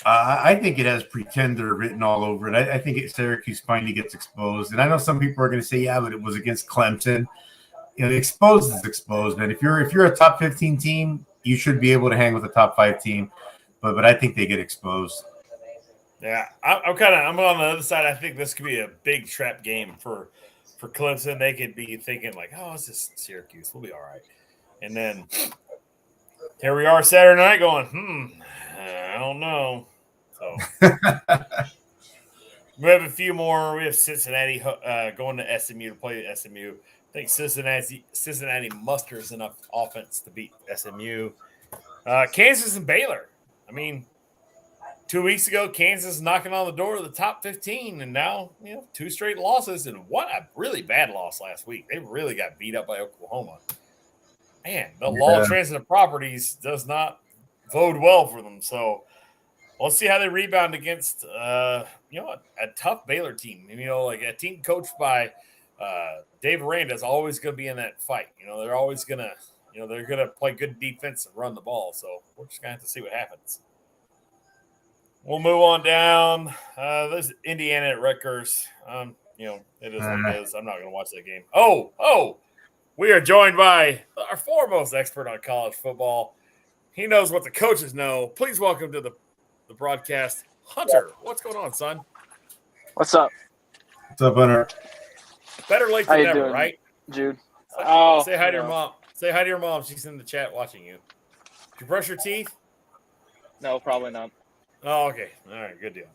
I think it has pretender written all over it. I think Syracuse finally gets exposed. And I know some people are going to say, yeah, but it was against Clemson. You know, exposed is exposed, man. If you're a top 15 team, you should be able to hang with a top 5 team. But I think they get exposed. Yeah, I'm on the other side. I think this could be a big trap game for for Clemson, they could be thinking like, oh, it's just Syracuse. We'll be all right. And then here we are Saturday night going, I don't know. So we have a few more. We have Cincinnati going to SMU to play SMU. I think Cincinnati musters enough offense to beat SMU. Kansas and Baylor. I mean, 2 weeks ago, Kansas knocking on the door of the top 15, and now, 2 straight losses, and what a really bad loss last week. They really got beat up by Oklahoma. Man, the law of transitive properties does not bode well for them. So let's see how they rebound against, a tough Baylor team. And, like a team coached by Dave Aranda is always going to be in that fight. They're always going to, they're going to play good defense and run the ball. So we're just going to have to see what happens. We'll move on down. There's Indiana at Rutgers. It is what it is. I'm not going to watch that game. Oh, we are joined by our foremost expert on college football. He knows what the coaches know. Please welcome to the broadcast, Hunter. What's going on, son? What's up? What's up, Hunter? Better late than never, right? Jude. Say hi to your mom. Say hi to your mom. She's in the chat watching you. Did you brush your teeth? No, probably not. Oh, okay. All right, good deal.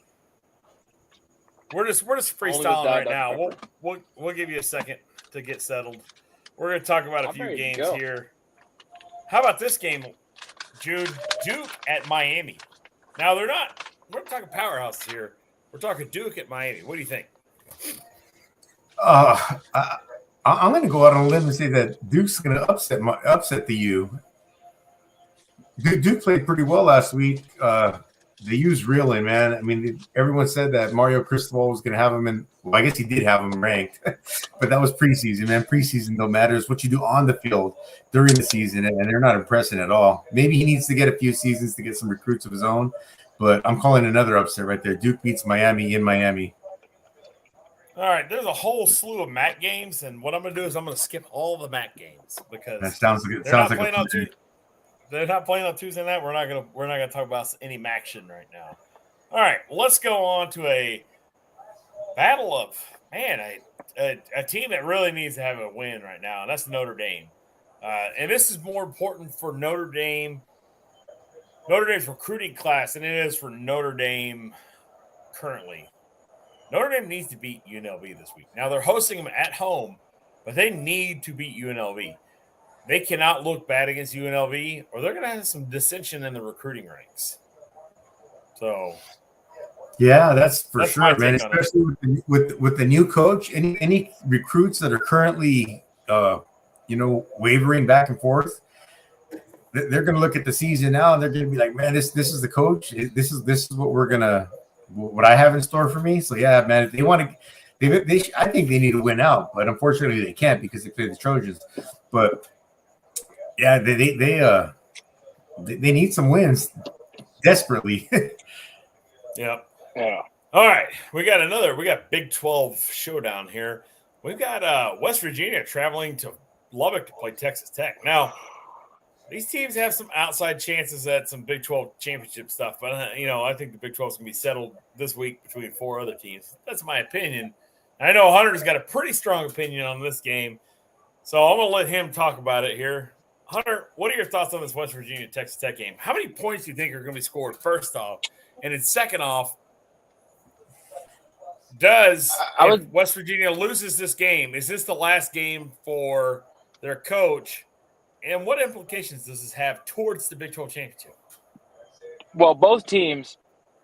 We're just freestyling right now. We'll give you a second to get settled. We're going to talk about a few games here. How about this game, Jude? Duke at Miami. Now we're not talking powerhouses here. We're talking Duke at Miami. What do you think? I'm going to go out on a limb and say that Duke's going to upset the U. Duke played pretty well last week. The U's reeling, man. I mean, everyone said that Mario Cristobal was going to have him in. Well, I guess he did have him ranked, but that was preseason, man. Preseason don't matter. It's what you do on the field during the season, and they're not impressing at all. Maybe he needs to get a few seasons to get some recruits of his own, but I'm calling another upset right there. Duke beats Miami in Miami. All right, there's a whole slew of MAC games, and what I'm going to do is I'm going to skip all the MAC games because that sounds like they're not playing on Tuesday night. We're not gonna talk about any MACtion right now. All right, let's go on to a battle of a team that really needs to have a win right now, and that's Notre Dame. And this is more important for Notre Dame's recruiting class than it is for Notre Dame currently. Notre Dame needs to beat UNLV this week. Now they're hosting them at home, but they need to beat UNLV. They cannot look bad against UNLV, or they're going to have some dissension in the recruiting ranks. So, yeah, that's for sure, man. Especially with the new coach, any recruits that are currently, wavering back and forth, they're going to look at the season now and they're going to be like, man, this is the coach. This is what I have in store for me. So yeah, man, if they want to, I think they need to win out, but unfortunately they can't because they play the Trojans. But yeah, they need some wins desperately. Yeah. All right, we got Big 12 showdown here. We've got West Virginia traveling to Lubbock to play Texas Tech. Now, these teams have some outside chances at some Big 12 championship stuff, but I think the Big 12 is going to be settled this week between 4 other teams. That's my opinion. I know Hunter's got a pretty strong opinion on this game, so I'm going to let him talk about it here. Hunter, what are your thoughts on this West Virginia-Texas Tech game? How many points do you think are going to be scored, first off? And then second off, if West Virginia loses this game, is this the last game for their coach? And what implications does this have towards the Big 12 championship? Well, both teams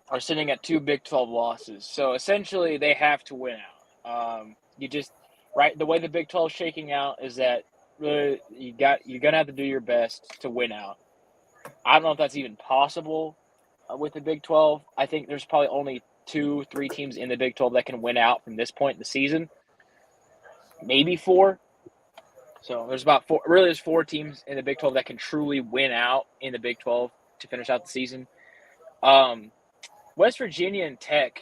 are sitting at 2 Big 12 losses. So essentially they have to win out. The way the Big 12 is shaking out is that you're going to have to do your best to win out. I don't know if that's even possible with the Big 12. I think there's probably only 2-3 teams in the Big 12 that can win out from this point in the season. Maybe 4. So there's about 4. Really, there's 4 teams in the Big 12 that can truly win out in the Big 12 to finish out the season. West Virginia and Tech.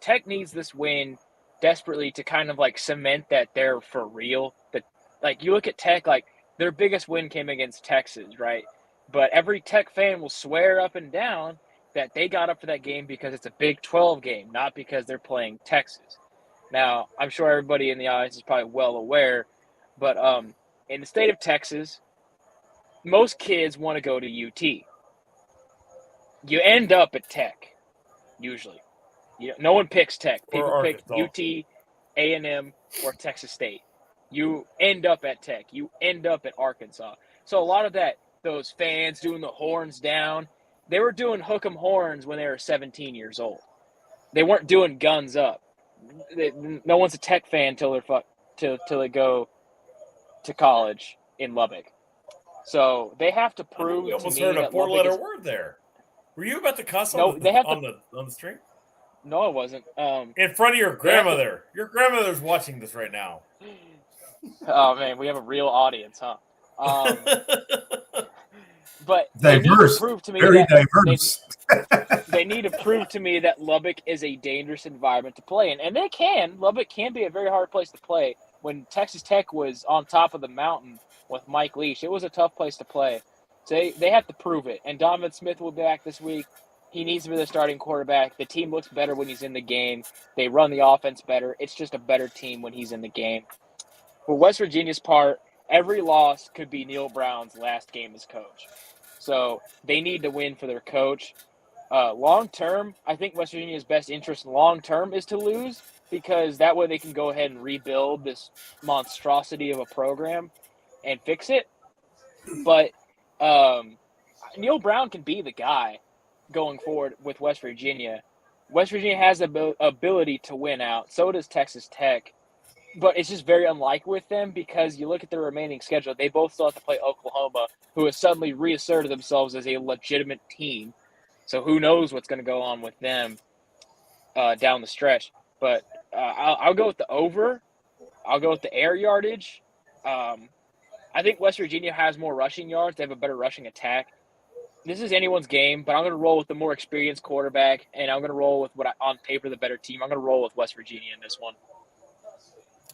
Tech needs this win desperately to kind of like cement that they're for real. That you look at Tech, like their biggest win came against Texas, right? But every Tech fan will swear up and down that they got up for that game because it's a Big 12 game, not because they're playing Texas. Now, I'm sure everybody in the audience is probably well aware, but in the state of Texas, most kids want to go to UT. You end up at Tech, usually. No one picks Tech. People Or pick Arkansas. UT, A&M, or Texas State. You end up at Tech. You end up at Arkansas. So a lot of those fans doing the horns down, they were doing hook 'em horns when they were 17 years old. They weren't doing guns up. No one's a Tech fan till they go to college in Lubbock. So they have to prove We to almost me heard a that four-letter Lubbock is. word there. Were you about to cuss No, on they have to. on the stream? No, it wasn't. In front of your They have to- grandmother. Your grandmother's watching this right now. Oh man, we have a real audience, huh? But they need to Diverse, prove to me very that diverse. they need to prove to me that Lubbock is a dangerous environment to play in, and they can. Lubbock can be a very hard place to play. When Texas Tech was on top of the mountain with Mike Leach, it was a tough place to play. So they have to prove it. And Donovan Smith will be back this week. He needs to be the starting quarterback. The team looks better when he's in the game. They run the offense better. It's just a better team when he's in the game. For West Virginia's part, every loss could be Neil Brown's last game as coach. So they need to win for their coach. Long term, I think West Virginia's best interest long term is to lose, because that way they can go ahead and rebuild this monstrosity of a program and fix it. But Neil Brown can be the guy going forward with West Virginia. West Virginia has the ability to win out. So does Texas Tech. But it's just very unlikely with them, because you look at their remaining schedule, they both still have to play Oklahoma, who has suddenly reasserted themselves as a legitimate team. So who knows what's going to go on with them down the stretch. But I'll go with the over. I'll go with the air yardage. I think West Virginia has more rushing yards. They have a better rushing attack. This is anyone's game, but I'm going to roll with the more experienced quarterback, and I'm going to roll with on paper the better team. I'm going to roll with West Virginia in this one.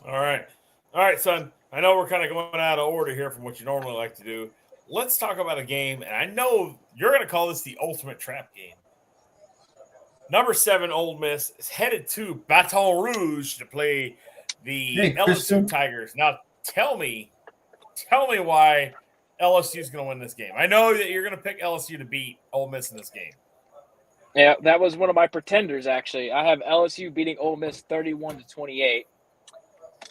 All right, son. I know we're kind of going out of order here from what you normally like to do. Let's talk about a game, and I know you're going to call this the ultimate trap game. Number 7, Ole Miss is headed to Baton Rouge to play the LSU Tigers. Now, tell me why LSU is going to win this game. I know that you're going to pick LSU to beat Ole Miss in this game. Yeah, that was one of my pretenders, actually. I have LSU beating Ole Miss 31-28.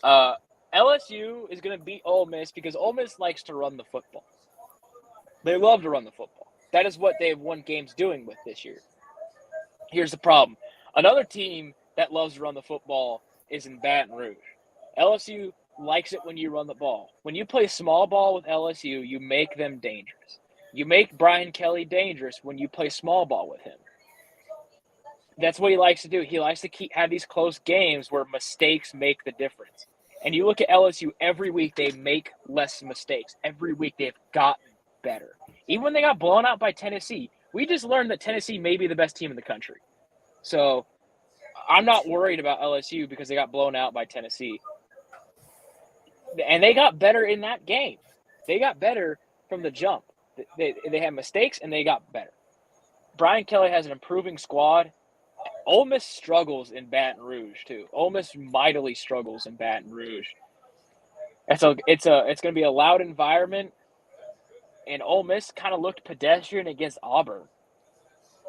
LSU is going to beat Ole Miss because Ole Miss likes to run the football. They love to run the football. That is what they've won games doing with this year. Here's the problem. Another team that loves to run the football is in Baton Rouge. LSU likes it when you run the ball. When you play small ball with LSU, you make them dangerous. You make Brian Kelly dangerous when you play small ball with him. That's what he likes to do. He likes to have these close games where mistakes make the difference. And you look at LSU, every week they make less mistakes. Every week they've gotten better. Even when they got blown out by Tennessee, we just learned that Tennessee may be the best team in the country. So I'm not worried about LSU because they got blown out by Tennessee. And they got better in that game. They got better from the jump. They had mistakes and they got better. Brian Kelly has an improving squad. Ole Miss struggles in Baton Rouge too. Ole Miss mightily struggles in Baton Rouge. It's going to be a loud environment, and Ole Miss kind of looked pedestrian against Auburn.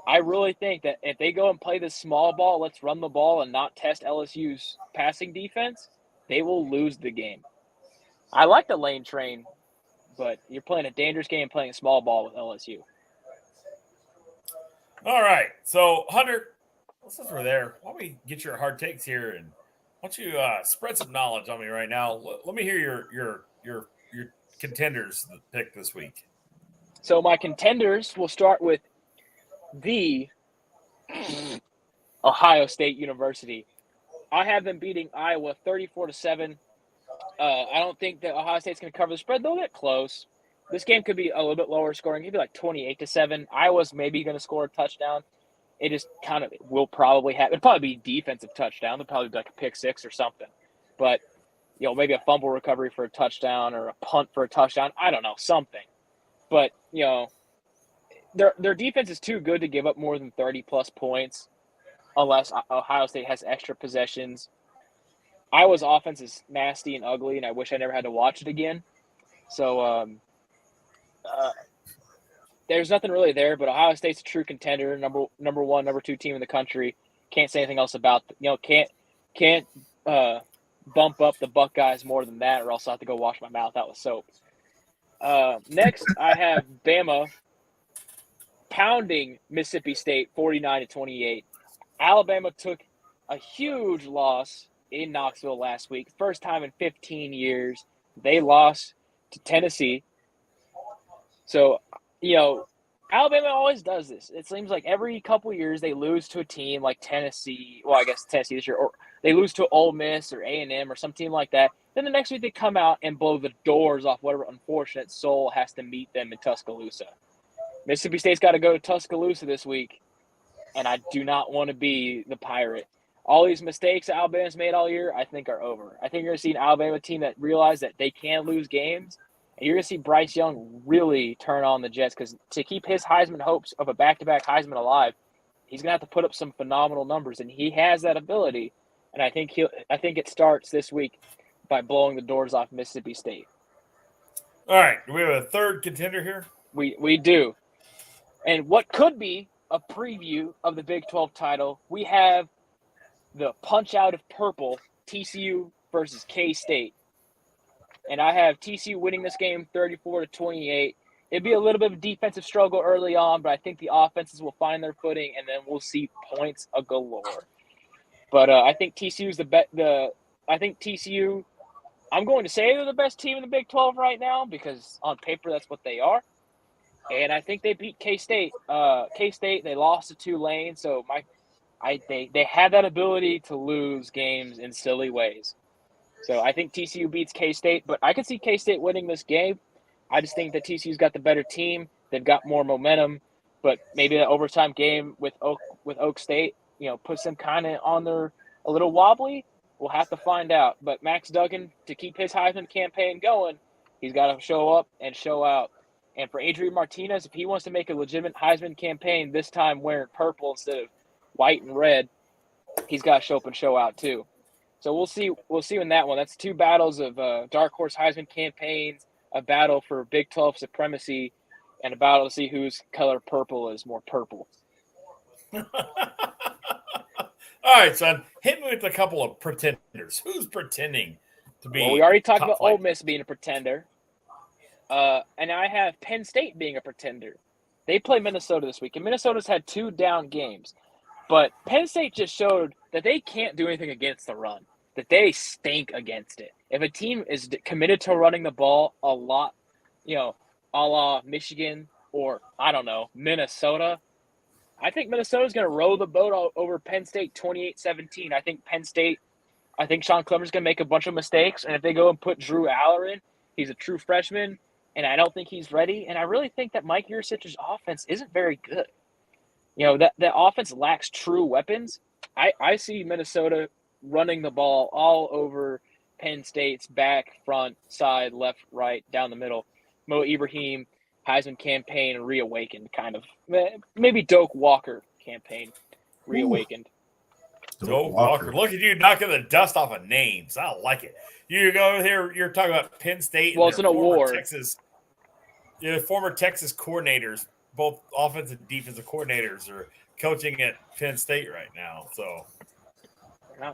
I really think that if they go and play this small ball, let's run the ball and not test LSU's passing defense, they will lose the game. I like the lane train, but you're playing a dangerous game playing a small ball with LSU. All right. So, Hunter, since we're there, why don't we get your hard takes here, and why don't you spread some knowledge on me right now? Let me hear your contenders pick this week. So my contenders will start with the Ohio State University. I have them beating Iowa 34-7. I don't think that Ohio State's going to cover the spread. They'll get close. This game could be a little bit lower scoring. It could be like 28-7. Iowa's maybe going to score a touchdown. It just kind of will probably have – it'll probably be defensive touchdown. It'll probably be like a pick six or something. But, maybe a fumble recovery for a touchdown or a punt for a touchdown. I don't know, something. But, their defense is too good to give up more than 30-plus points unless Ohio State has extra possessions. Iowa's offense is nasty and ugly, and I wish I never had to watch it again. So there's nothing really there, but Ohio State's a true contender, number one, number 2 team in the country. Can't say anything else about can't bump up the Buckeyes more than that, or else I'll have to go wash my mouth out with soap. Next, I have Bama pounding Mississippi State 49-28. Alabama took a huge loss in Knoxville last week. First time in 15 years. They lost to Tennessee. So, Alabama always does this. It seems like every couple years they lose to a team like Tennessee. Well, I guess Tennessee this year. Or they lose to Ole Miss or A&M or some team like that. Then the next week they come out and blow the doors off whatever unfortunate soul has to meet them in Tuscaloosa. Mississippi State's got to go to Tuscaloosa this week, and I do not want to be the Pirate. All these mistakes Alabama's made all year, I think, are over. I think you're going to see an Alabama team that realize that they can lose games, and you're going to see Bryce Young really turn on the Jets, because to keep his Heisman hopes of a back-to-back Heisman alive, he's going to have to put up some phenomenal numbers, and he has that ability. And I think it starts this week by blowing the doors off Mississippi State. All right. Do we have a third contender here? We do. And what could be a preview of the Big 12 title, we have the punch out of purple, TCU versus K-State. And I have TCU winning this game 34-28. It'd be a little bit of a defensive struggle early on, but I think the offenses will find their footing, and then we'll see points galore. But I think TCU's I think TCU, I'm going to say they're the best team in the Big 12 right now, because on paper that's what they are. And I think they beat K-State. K-State, they lost to Tulane, so they have that ability to lose games in silly ways. So I think TCU beats K-State, but I could see K-State winning this game. I just think that TCU's got the better team. They've got more momentum, but maybe the overtime game with Oak State, puts them kind of on a little wobbly. We'll have to find out. But Max Duggan, to keep his Heisman campaign going, he's got to show up and show out. And for Adrian Martinez, if he wants to make a legitimate Heisman campaign, this time wearing purple instead of white and red, he's got to show up and show out too. So we'll see in that one. That's 2 battles of dark horse Heisman campaigns, a battle for Big 12 supremacy, and a battle to see whose color purple is more purple. All right, son. Hit me with a couple of pretenders. Who's pretending to be? Well, we already talked about flight? Ole Miss being a pretender. And I have Penn State being a pretender. They play Minnesota this week, and Minnesota's had 2 down games. But Penn State just showed that they can't do anything against the run, that they stink against it. If a team is committed to running the ball a lot, a la Michigan or, I don't know, Minnesota, I think Minnesota's going to row the boat over Penn State 28-17. I think Sean Clemmer's going to make a bunch of mistakes, and if they go and put Drew Aller in, he's a true freshman, and I don't think he's ready. And I really think that Mike Yurcich's offense isn't very good. That offense lacks true weapons. I see Minnesota running the ball all over Penn State's back, front, side, left, right, down the middle. Mo Ibrahim, Heisman campaign reawakened, kind of. Maybe Doak Walker campaign reawakened. Doak Walker. Look at you knocking the dust off of names. I like it. You go here, you're talking about Penn State. Well, it's an award. Former Texas coordinators, both offensive and defensive coordinators, are coaching at Penn State right now. So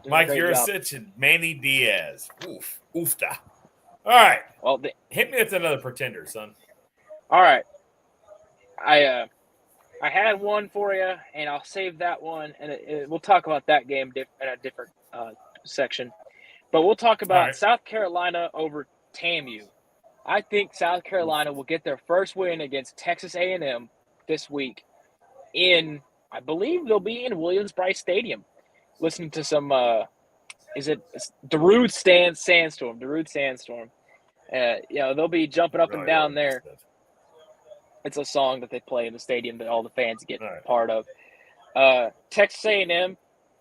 Mike Yurcich and Manny Diaz. Oofta. All right. Well, hit me with another pretender, son. All right. I had one for you, and I'll save that one, and we'll talk about that game in a different section. But we'll talk about South Carolina over TAMU. I think South Carolina will get their first win against Texas A&M this week I believe they'll be in Williams-Brice Stadium. Listening to some, it's Darude Sandstorm. Darude Sandstorm. They'll be jumping up and down there. It's a song that they play in the stadium that all the fans get part of. Texas A&M,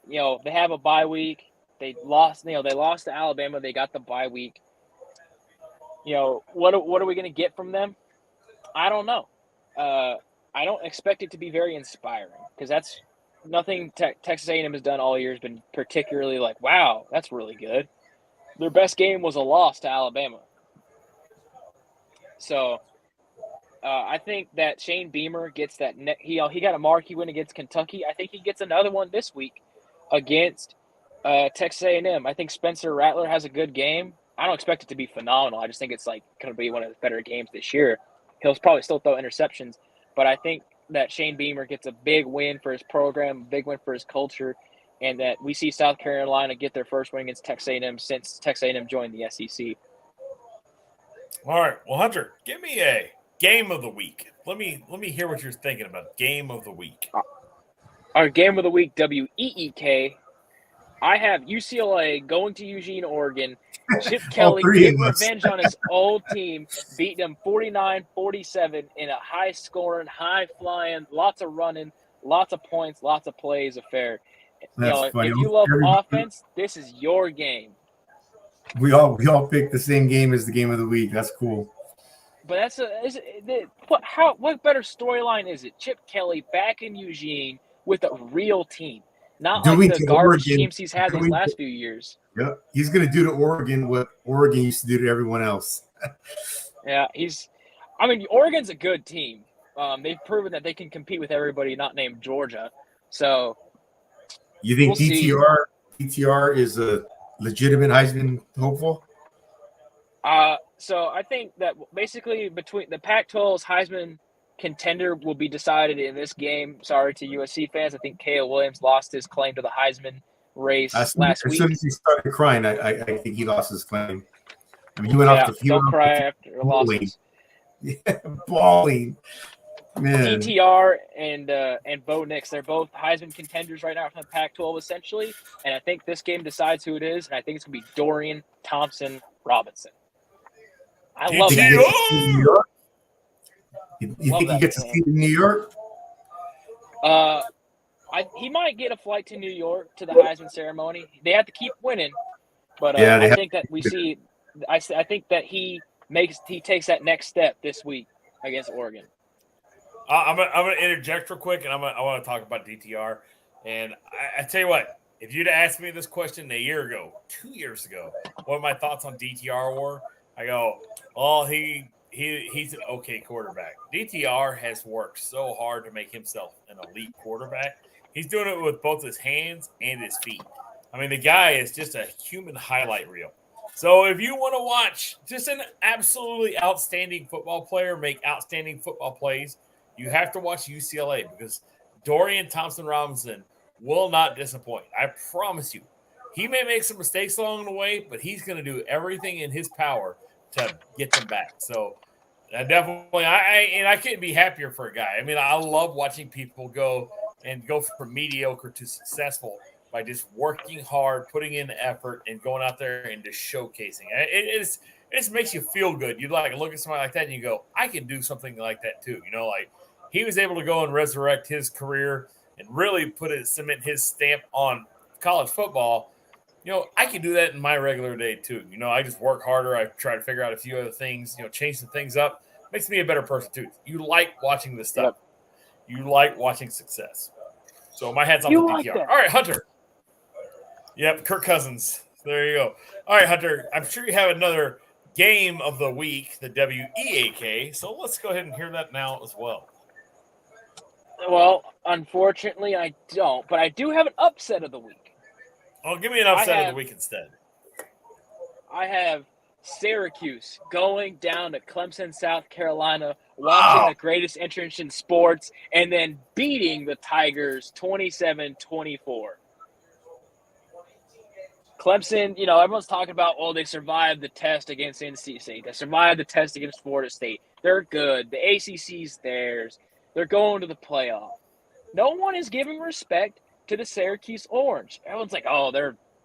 they have a bye week. They lost to Alabama. They got the bye week. What are we going to get from them? I don't know. I don't expect it to be very inspiring, because that's nothing Texas A&M has done all year has been particularly like, wow, that's really good. their best game was a loss to Alabama. So I think that Shane Beamer gets that. He got a marquee win against Kentucky. I think he gets another one this week against Texas A&M. I think Spencer Rattler has a good game. I don't expect it to be phenomenal. I just think it's like going to be one of the better games this year. He'll probably still throw interceptions, but I think that Shane Beamer gets a big win for his program, a big win for his culture, and that we see South Carolina get their first win against Texas A&M since Texas A&M joined the SEC. All right. Well, Hunter, give me a game of the week. Let me hear what you're thinking about game of the week. Our game of the week, WEEK. I have UCLA going to Eugene, Oregon. Chip Kelly getting revenge on his old team, beating them 49-47 in a high-scoring, high-flying, lots of running, lots of points, lots of plays affair. That's funny. If you love offense, this is your game. We all picked the same game as the game of the week. That's cool. But what better storyline is it? Chip Kelly back in Eugene with a real team, not like the garbage teams he's had these last few years. Yeah, he's going to do to Oregon what Oregon used to do to everyone else. Yeah, Oregon's a good team. They've proven that they can compete with everybody not named Georgia. So, you think DTR is a legitimate Heisman hopeful? So I think that basically between the Pac-12's Heisman contender will be decided in this game. Sorry to USC fans. I think Caleb Williams lost his claim to the Heisman race last week. As soon as he started crying, I think he lost his claim. I mean, he went off the field. Don't cry after losses. Yeah, balling. Man. DTR and Bo Nix, they're both Heisman contenders right now from the Pac-12 essentially, and I think this game decides who it is, and I think it's going to be Dorian Thompson-Robinson. I love that. You think he gets a seat in New York? He might get a flight to New York to the Heisman ceremony. They have to keep winning, but I think that we see. I think that he takes that next step this week against Oregon. I'm gonna interject real quick, and I want to talk about DTR. And I tell you what, if you'd asked me this question a year ago, 2 years ago, what my thoughts on DTR were, I go, oh, he's an okay quarterback. DTR has worked so hard to make himself an elite quarterback. He's doing it with both his hands and his feet. I mean, the guy is just a human highlight reel. So if you want to watch just an absolutely outstanding football player make outstanding football plays, you have to watch UCLA because Dorian Thompson-Robinson will not disappoint. I promise you. He may make some mistakes along the way, but he's going to do everything in his power to get them back. So definitely, I couldn't be happier for a guy. I mean, I love watching people go from mediocre to successful by just working hard, putting in the effort, and going out there and just showcasing. It just makes you feel good. You like look at somebody like that and you go, I can do something like that too. You know, like he was able to go and resurrect his career and really cement his stamp on college football. You know, I can do that in my regular day too. You know, I just work harder. I try to figure out a few other things, change some things up. Makes me a better person too. You like watching this stuff. Yep. You like watching success. So my hat's off to DTR. All right, Hunter. Yep, Kirk Cousins. There you go. All right, Hunter. I'm sure you have another game of the week, the WEAK. So let's go ahead and hear that now as well. Well, unfortunately, I don't. But I do have an upset of the week. Oh, give me an upset of the week instead. I have Syracuse going down to Clemson, South Carolina, watching the greatest entrance in sports, and then beating the Tigers 27-24. Clemson, everyone's talking about, they survived the test against NC State. They survived the test against Florida State. They're good. The ACC's theirs. They're going to the playoff. No one is giving respect to the Syracuse Orange. Everyone's like,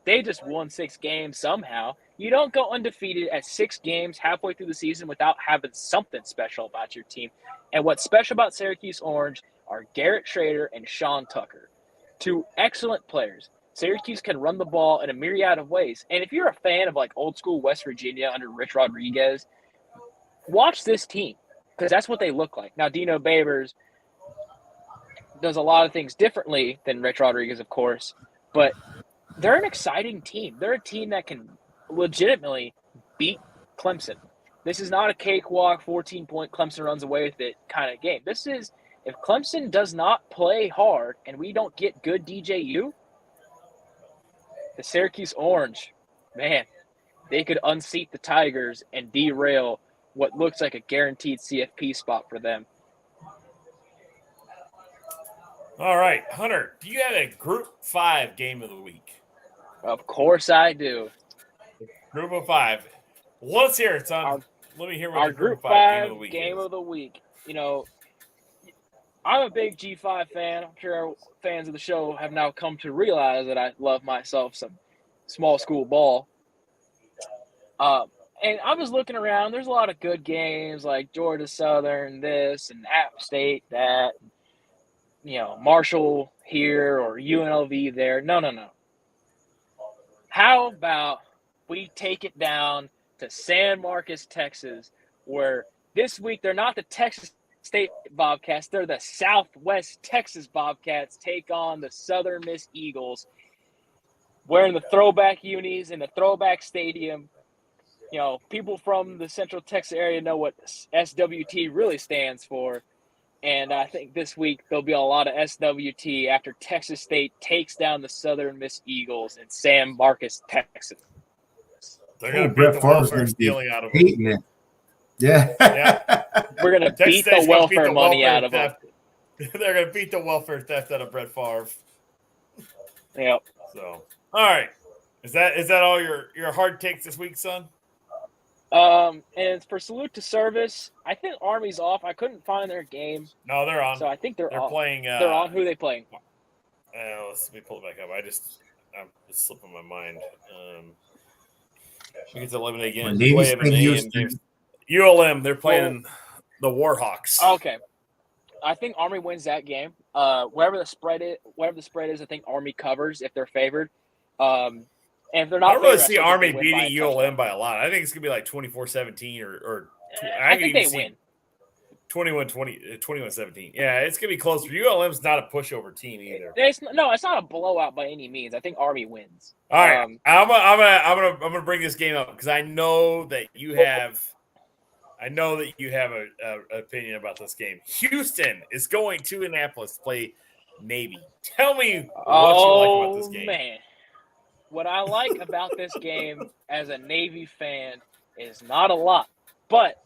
they just won 6 games somehow. You don't go undefeated at 6 games halfway through the season without having something special about your team. And what's special about Syracuse Orange are Garrett Schrader and Sean Tucker, 2 excellent players. Syracuse can run the ball in a myriad of ways. And if you're a fan of old school West Virginia under Rich Rodriguez, watch this team because that's what they look like. Now, Dino Babers does a lot of things differently than Rich Rodriguez, of course, but they're an exciting team. They're a team that can legitimately beat Clemson. This is not a cakewalk, 14-point Clemson runs away with it kind of game. This is, if Clemson does not play hard and we don't get good DJU, the Syracuse Orange, man, they could unseat the Tigers and derail what looks like a guaranteed CFP spot for them. All right, Hunter, do you have a Group 5 game of the week? Of course I do. Group of 5. Let's hear it, son. Let me hear what Our the Group Group 5 game of the week is. You know, I'm a big G5 fan. I'm sure fans of the show have now come to realize that I love myself some small school ball. And I was looking around. There's a lot of good games like Georgia Southern, this, and App State, that. You know, Marshall here or UNLV there. No. How about we take it down to San Marcos, Texas, where this week they're not the Texas State Bobcats, they're the Southwest Texas Bobcats, take on the Southern Miss Eagles, wearing the throwback unis in the throwback stadium. You know, people from the Central Texas area know what SWT really stands for. And I think this week there'll be a lot of SWT after Texas State takes down the Southern Miss Eagles in San Marcos, Texas. They're going to beat the welfare stealing out of them. Yeah. We're going to beat the welfare money out of them. They're going to beat the welfare theft out of Brett Favre. Yep. So, all right. Is that all your hard takes this week, son? And for salute to service, I think Army's off. I couldn't find their game. No, they're on. So I think they're off. Playing. They're on. Who are they playing? Let me pull it back up. I'm just slipping my mind. I think it's 11 again. ULM. They're playing the Warhawks. Okay. I think Army wins that game. Whatever the spread is, I think Army covers if they're favored. And if they're not, I don't really see Army beating ULM by a lot. I think it's gonna be like 24-17 or I think they win. 21-17. Yeah, it's gonna be closer. ULM's not a pushover team either. It's not a blowout by any means. I think Army wins. All right, I'm gonna bring this game up because I know that you have an opinion about this game. Houston is going to Annapolis to play Navy. Tell me what you like about this game. Man. What I like about this game as a Navy fan is not a lot, but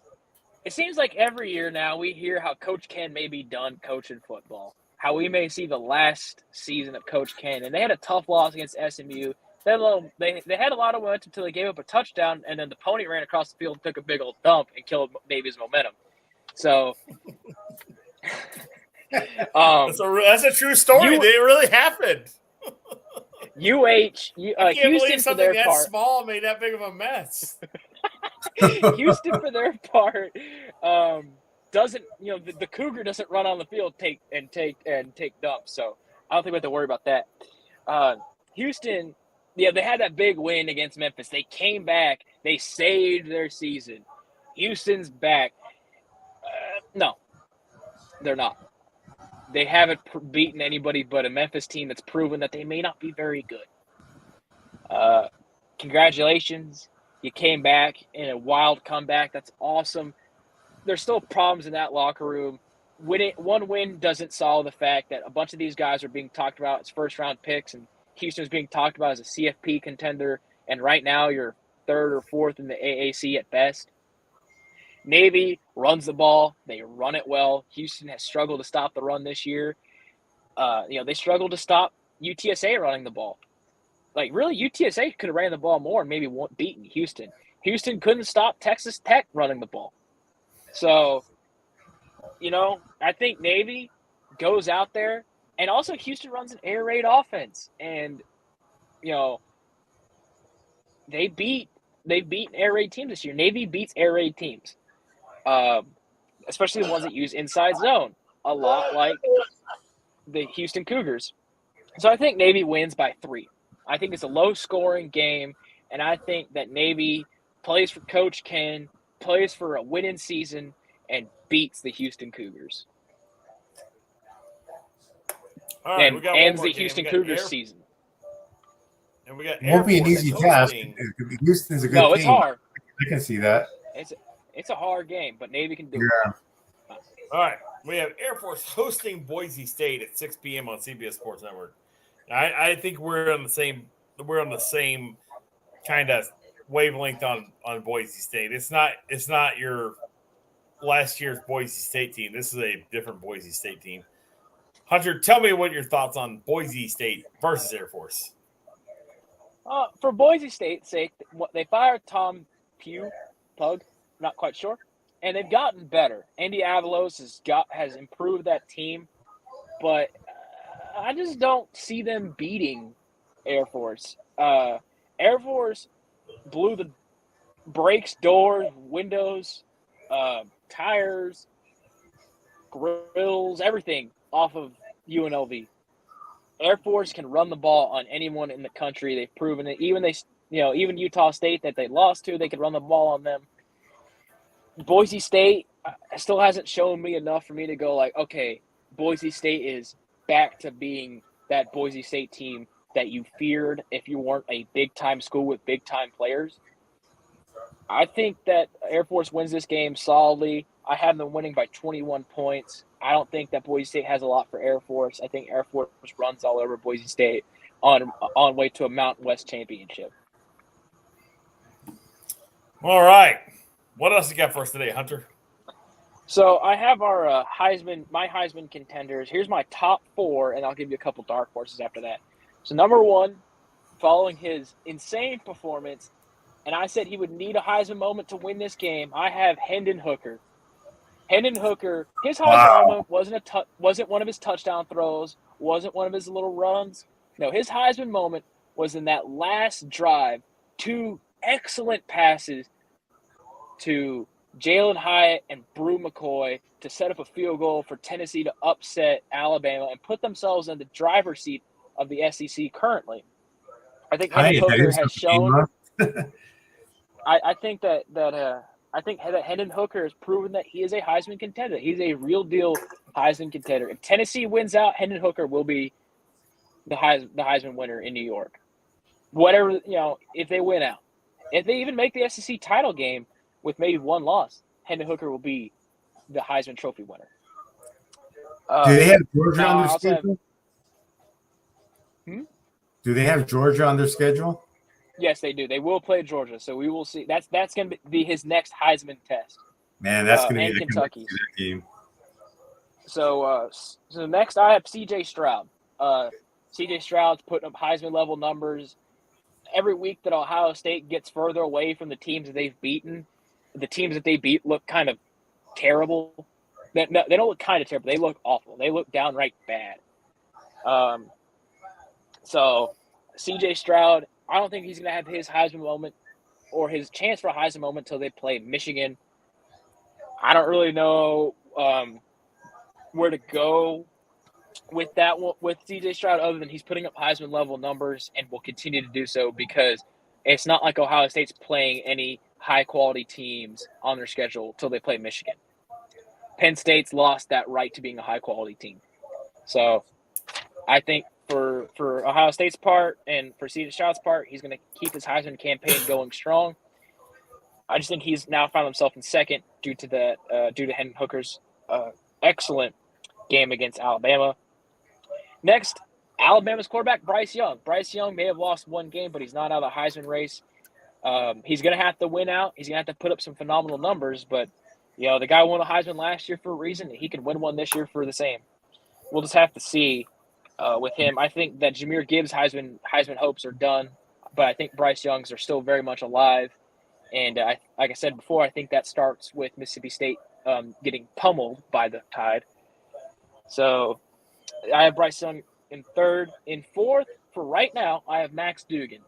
it seems like every year now we hear how Coach Ken may be done coaching football, how we may see the last season of Coach Ken, and they had a tough loss against SMU. They had a lot of momentum until they gave up a touchdown, and then the pony ran across the field and took a big old dump and killed Navy's momentum. So that's a true story. They really happened. I can't Houston believe something that small made that big of a mess. Houston, for their part, doesn't the Cougar doesn't run on the field take dumps, so I don't think we have to worry about that. Houston, they had that big win against Memphis. They came back. They saved their season. Houston's back. No, they're not. They haven't beaten anybody but a Memphis team that's proven that they may not be very good. Congratulations. You came back in a wild comeback. That's awesome. There's still problems in that locker room. One win doesn't solve the fact that a bunch of these guys are being talked about as first-round picks, and Houston's being talked about as a CFP contender, and right now you're third or fourth in the AAC at best. Navy runs the ball. They run it well. Houston has struggled to stop the run this year. They struggled to stop UTSA running the ball. Like, really, UTSA could have ran the ball more and maybe beaten Houston. Houston couldn't stop Texas Tech running the ball. So, I think Navy goes out there. And also Houston runs an air raid offense. And, they've beaten air raid teams this year. Navy beats air raid teams. Especially the ones that use inside zone, a lot like the Houston Cougars. So I think Navy wins by 3. I think it's a low-scoring game, and I think that Navy plays for Coach Ken, plays for a winning season, and beats the Houston Cougars. All right, and ends the Houston Cougars season. And we got It Air won't be an Force easy task. hosting. Houston's a good No, team. it's hard. I can see that. It's a hard game, but Navy can do Yeah. it. All right. We have Air Force hosting Boise State at 6 p.m. on CBS Sports Network. I think we're on the same kind of wavelength on Boise State. It's not your last year's Boise State team. This is a different Boise State team. Hunter, tell me what your thoughts on Boise State versus Air Force. For Boise State's sake, they fired Tom Pug, not quite sure, and they've gotten better. Andy Avalos has improved that team, but I just don't see them beating Air Force. Air Force blew the brakes, doors, windows, tires, grills, everything off of UNLV. Air Force can run the ball on anyone in the country. They've proven it. Even Utah State that they lost to, they could run the ball on them. Boise State still hasn't shown me enough for me to go like, okay, Boise State is back to being that Boise State team that you feared if you weren't a big-time school with big-time players. I think that Air Force wins this game solidly. I have them winning by 21 points. I don't think that Boise State has a lot for Air Force. I think Air Force runs all over Boise State on way to a Mountain West championship. All right. What else you got for us today, Hunter? So I have our my Heisman contenders. Here's my top 4, and I'll give you a couple dark horses after that. So number 1, following his insane performance, and I said he would need a Heisman moment to win this game, I have Hendon Hooker. Hendon Hooker, his Heisman moment wasn't one of his touchdown throws, wasn't one of his little runs. No, his Heisman moment was in that last drive, 2 excellent passes to Jalen Hyatt and Brew McCoy to set up a field goal for Tennessee to upset Alabama and put themselves in the driver's seat of the SEC currently. I think Hendon Hooker has shown. I think that Hendon Hooker has proven that he is a Heisman contender. He's a real deal Heisman contender. If Tennessee wins out, Hendon Hooker will be the Heisman winner in New York. Whatever, if they win out. If they even make the SEC title game with maybe one loss, Hendon Hooker will be the Heisman Trophy winner. Do they have Georgia on their schedule? Do they have Georgia on their schedule? Yes, they do. They will play Georgia, so we will see. That's going to be his next Heisman test. Man, that's going to be Kentucky game. So next I have C.J. Stroud. C.J. Stroud's putting up Heisman level numbers. Every week that Ohio State gets further away from the teams that they've beaten, the teams that they beat look kind of terrible. They don't look kind of terrible. They look awful. They look downright bad. So C.J. Stroud, I don't think he's going to have his Heisman moment or his chance for a Heisman moment until they play Michigan. I don't really know where to go with that one, with C.J. Stroud, other than he's putting up Heisman level numbers and will continue to do so because it's not like Ohio State's playing any high quality teams on their schedule until they play Michigan. Penn State's lost that right to being a high quality team. So I think for Ohio State's part and for C.J. Stroud's part, he's going to keep his Heisman campaign going strong. I just think he's now found himself in second due to Hendon Hooker's excellent game against Alabama. Next, Alabama's quarterback, Bryce Young. Bryce Young may have lost one game, but he's not out of the Heisman race. He's going to have to win out. He's going to have to put up some phenomenal numbers, but the guy won a Heisman last year for a reason. He can win one this year for the same. We'll just have to see with him. I think that Jahmyr Gibbs' Heisman hopes are done, but I think Bryce Young's are still very much alive. And like I said before, I think that starts with Mississippi State getting pummeled by the Tide. So I have Bryce Young in third. In fourth, for right now, I have Max Duggan.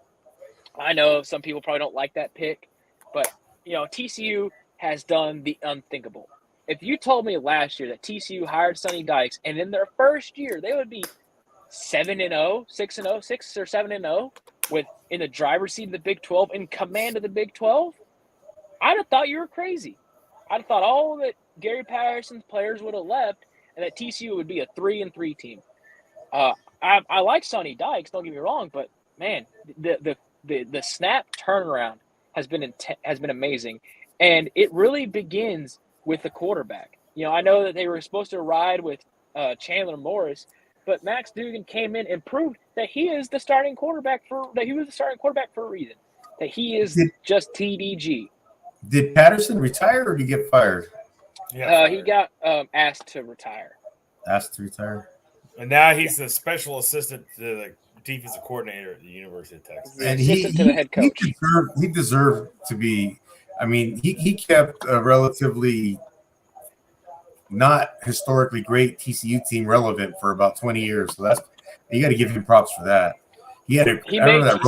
I know some people probably don't like that pick, but TCU has done the unthinkable. If you told me last year that TCU hired Sonny Dykes and in their first year they would be 7-0, 6-0, 6 or 7-0 with in the driver's seat of the Big 12, in command of the Big 12, I'd have thought you were crazy. I'd have thought all that Gary Patterson's players would have left and that TCU would be a 3-3 team. I like Sonny Dykes, don't get me wrong, but man, the snap turnaround has been amazing, and it really begins with the quarterback. I know that they were supposed to ride with Chandler Morris, but Max Duggan came in and proved that he was the starting quarterback for a reason. That he is just TDG. Did Patterson retire or did he get fired? He got asked to retire. Asked to retire. And now he's the special assistant to the defensive coordinator at the University of Texas. And assistant to the head coach. He deserved to be. I mean, he kept a relatively not historically great TCU team relevant for about 20 years. So you got to give him props for that. He made that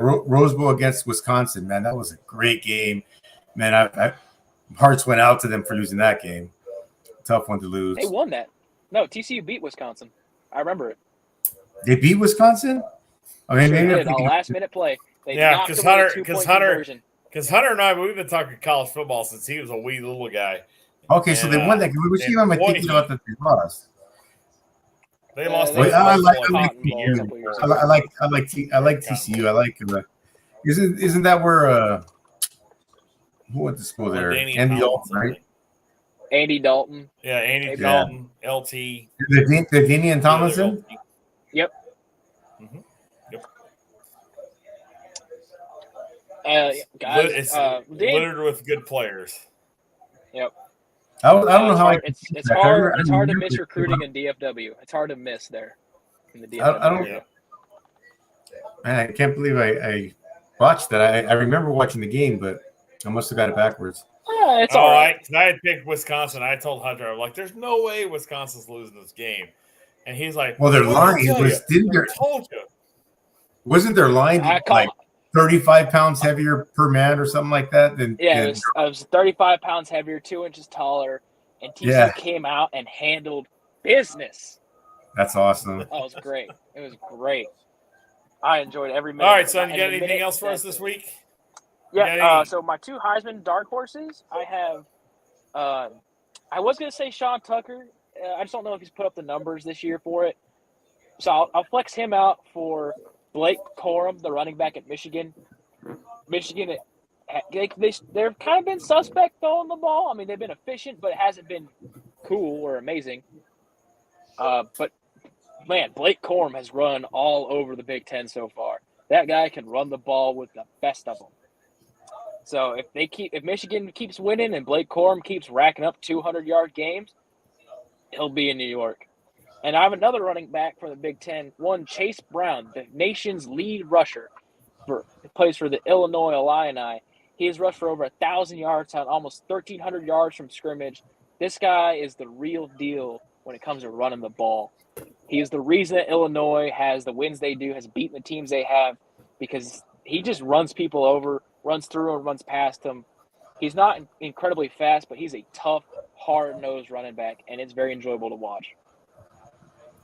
Rose Bowl against Wisconsin, man. That was a great game, man. I hearts went out to them for losing that game. Tough one to lose. They won that. No, TCU beat Wisconsin. I remember it. They beat Wisconsin? I mean, maybe a last-minute play. Because Hunter and I, we've been talking college football since he was a wee little guy. Okay, so they won that game. Which team am I thinking about that they lost? They lost. I like TCU. I like isn't that where who went to school there? Andy Dalton, right? Andy Dalton. Yeah, Andy Dalton, LT. The Dinian Tomlinson? Yep. Mm-hmm. Yep. Guys, it's littered with good players. Yep. I don't know how it's hard to miss recruiting in DFW. It's hard to miss there in the DFW. Man, I can't believe I watched that. I remember watching the game, but I must have got it backwards. It's all right. I had picked Wisconsin. I told Hunter, I'm like, there's no way Wisconsin's losing this game. And he's like, well, their line wasn't their line like 35 pounds heavier per man or something like that? It was 35 pounds heavier, 2 inches taller, and TCU came out and handled business. That's awesome. It was great. It was great. I enjoyed every minute. All right, son, you got anything else for us this week? Yeah, so my 2 Heisman dark horses, I have I was going to say Sean Tucker. I just don't know if he's put up the numbers this year for it. So I'll flex him out for Blake Corum, the running back at Michigan. Michigan, they've kind of been suspect throwing the ball. I mean, they've been efficient, but it hasn't been cool or amazing. But, man, Blake Corum has run all over the Big Ten so far. That guy can run the ball with the best of them. So if Michigan keeps winning and Blake Corum keeps racking up 200-yard games, he'll be in New York. And I have another running back for the Big Ten, Chase Brown, the nation's lead rusher, plays for the Illinois Illini. He has rushed for over 1,000 yards on almost 1,300 yards from scrimmage. This guy is the real deal when it comes to running the ball. He is the reason that Illinois has the wins they do, has beaten the teams they have, because he just runs people over, runs through and runs past them. He's not incredibly fast, but he's a tough, hard-nosed running back, and it's very enjoyable to watch.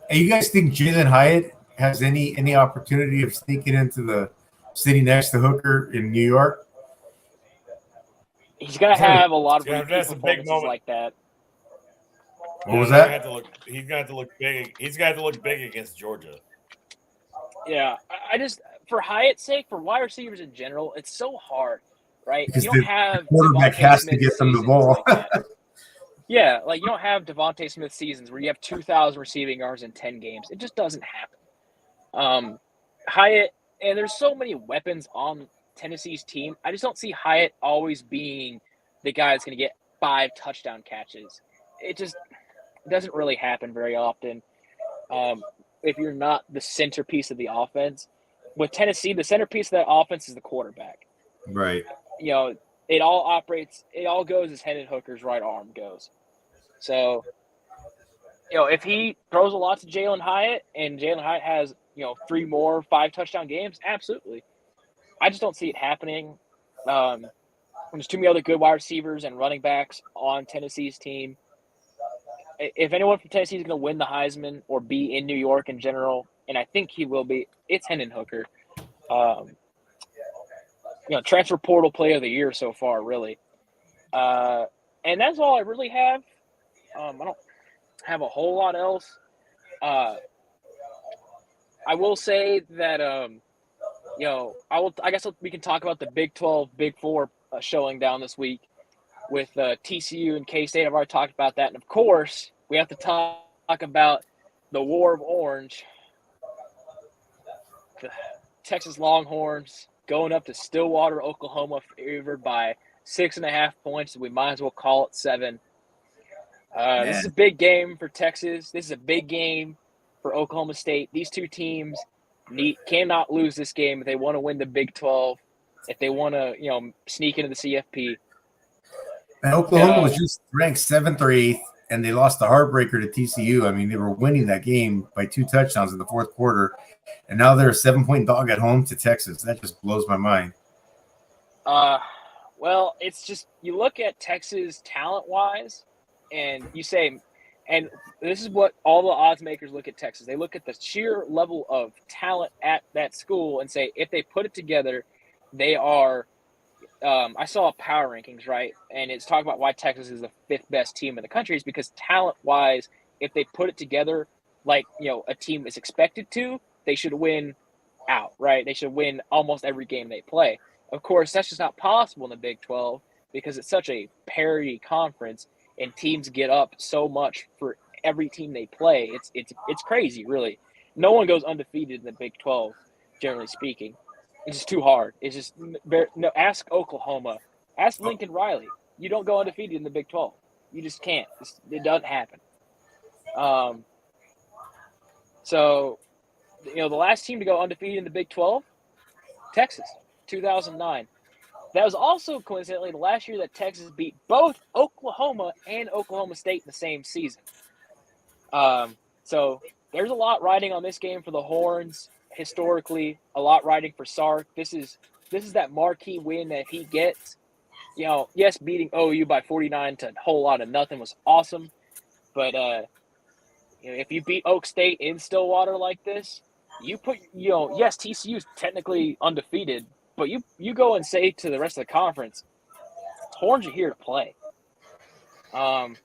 Hey, you guys think Jalen Hyatt has any opportunity of sneaking into the city next to Hooker in New York? He's going to have a lot of repeat performances like that. What was that? He's got to look big. He's got to look big against Georgia. Yeah, I just for Hyatt's sake, for wide receivers in general, it's so hard, right? Because you don't have quarterback has to get them the ball. Yeah, like you don't have Devontae Smith seasons where you have 2,000 receiving yards in 10 games. It just doesn't happen. Hyatt, and there's so many weapons on Tennessee's team. I just don't see Hyatt always being the guy that's going to get 5 touchdown catches. It just doesn't really happen very often. If you're not the centerpiece of the offense. With Tennessee, the centerpiece of that offense is the quarterback. Right. You know, it all goes as Hendon Hooker's right arm goes. So, if he throws a lot to Jalen Hyatt and Jalen Hyatt has, 3 more 5 touchdown games, absolutely. I just don't see it happening. There's too many other good wide receivers and running backs on Tennessee's team. If anyone from Tennessee is going to win the Heisman or be in New York in general, and I think he will be, it's Hendon Hooker. Transfer portal player of the year so far, really. And that's all I really have. I don't have a whole lot else. I will say that I guess we can talk about the Big 12, Big 4 showing down this week with TCU and K-State. I've already talked about that, and of course, we have to talk about the War of Orange. The Texas Longhorns going up to Stillwater, Oklahoma, favored by 6.5 points. We might as well call it 7. This is a big game for Texas. This is a big game for Oklahoma State. These two teams cannot lose this game if they want to win the Big 12, if they want to, sneak into the CFP. And Oklahoma was just ranked 7th or 8th, and they lost the heartbreaker to TCU. I mean, they were winning that game by 2 touchdowns in the fourth quarter, and now they're a 7-point dog at home to Texas. That just blows my mind. Well, it's just you look at Texas talent-wise, and you say, and this is what all the odds makers look at Texas. They look at the sheer level of talent at that school and say, if they put it together, they are I saw power rankings, right? And it's talking about why Texas is the 5th best team in the country is because talent-wise, if they put it together like, a team is expected to, they should win out, right? They should win almost every game they play. Of course, that's just not possible in the Big 12 because it's such a parity conference and teams get up so much for every team they play. It's crazy, really. No one goes undefeated in the Big 12, generally speaking. It's just too hard. It's just no. Ask Oklahoma. Ask Lincoln Riley. You don't go undefeated in the Big 12. You just can't. It doesn't happen. So, the last team to go undefeated in the Big 12, Texas, 2009. That was also coincidentally the last year that Texas beat both Oklahoma and Oklahoma State in the same season. So there's a lot riding on this game for the Horns. Historically, a lot riding for Sark. This is that marquee win that he gets. Yes, beating OU by 49 to a whole lot of nothing was awesome, but if you beat Oak State in Stillwater like this, you put yes, TCU is technically undefeated, but you go and say to the rest of the conference, Horns are here to play. And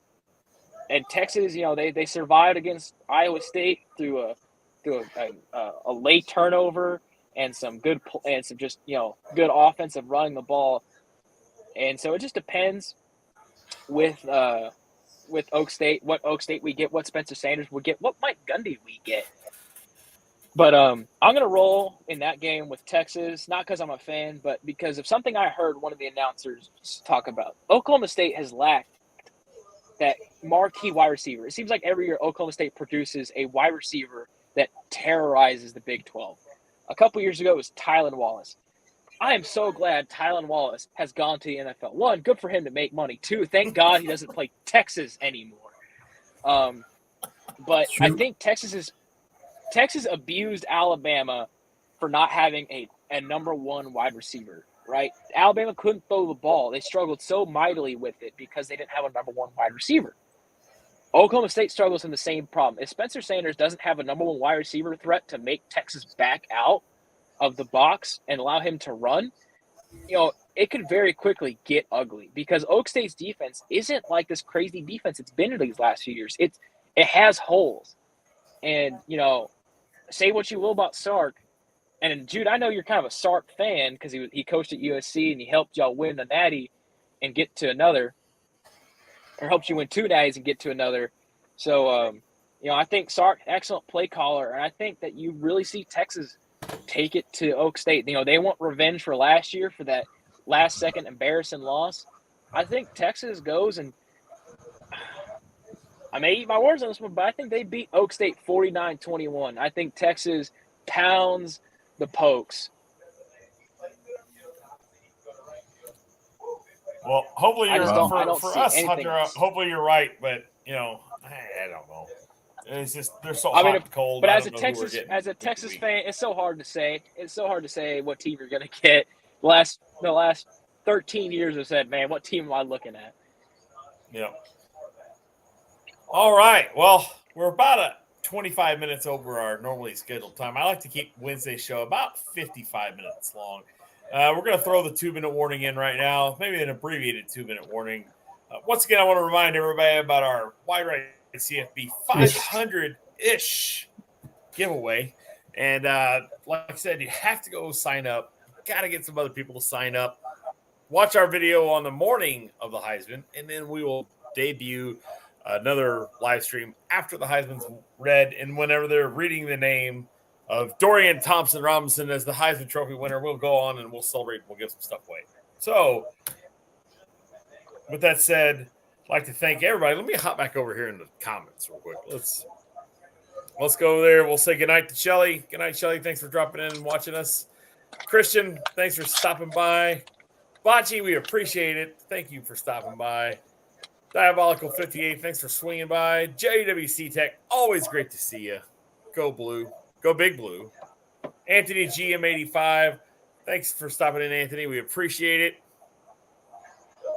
Texas, they survived against Iowa State through a late turnover and some good offensive running the ball, and so it just depends with Oak State, what Oak State we get, what Spencer Sanders we get, what Mike Gundy we get. But I'm gonna roll in that game with Texas, not because I'm a fan, but because of something I heard one of the announcers talk about. Oklahoma State has lacked that marquee wide receiver. It seems like every year Oklahoma State produces a wide receiver that terrorizes the Big 12. A couple years ago, it was Tylan Wallace. I am so glad Tylan Wallace has gone to the NFL. 1, good for him to make money. 2, thank God he doesn't play Texas anymore. But I think Texas abused Alabama for not having a number 1 wide receiver, right? Alabama couldn't throw the ball. They struggled so mightily with it because they didn't have a number 1 wide receiver. Oklahoma State struggles in the same problem. If Spencer Sanders doesn't have a number 1 wide receiver threat to make Texas back out of the box and allow him to run, it could very quickly get ugly because Oak State's defense isn't like this crazy defense it's been in these last few years. It has holes. And, say what you will about Sark. And, Jude, I know you're kind of a Sark fan because he coached at USC and he helped y'all win a natty and get to another. Or helped you win 2 natties and get to another. So, I think Sark, excellent play caller. And I think that you really see Texas take it to Oak State. They want revenge for last year for that last-second embarrassing loss. I think Texas goes and I may eat my words on this one, but I think they beat Oak State 49-21. I think Texas pounds the Pokes. Well, hopefully you're for us, Hunter. Hopefully you're right, but I don't know. It's just they're so hot and cold. But as a Texas fan, it's so hard to say. It's so hard to say what team you're going to get. The last 13 years have said, man, what team am I looking at? Yeah. All right. Well, we're about 25 minutes over our normally scheduled time. I like to keep Wednesday's show about 55 minutes long. We're going to throw the 2-minute warning in right now, maybe an abbreviated 2-minute warning. Once again, I want to remind everybody about our Wide Right CFB 500-ish giveaway. And like I said, you have to go sign up. Got to get some other people to sign up. Watch our video on the morning of the Heisman, and then we will debut another live stream after the Heisman's read, and whenever they're reading the name of Dorian Thompson Robinson as the Heisman Trophy winner, we'll go on and we'll celebrate. We'll give some stuff away. So, with that said, I'd like to thank everybody. Let me hop back over here in the comments real quick. Let's go there. We'll say goodnight to Shelly. Good night, Shelly. Thanks for dropping in and watching us. Christian, thanks for stopping by. Bocce, we appreciate it. Thank you for stopping by. Diabolical 58, thanks for swinging by. JWC Tech, always great to see you. Go Blue. Go Big Blue. Anthony GM85, thanks for stopping in, Anthony. We appreciate it.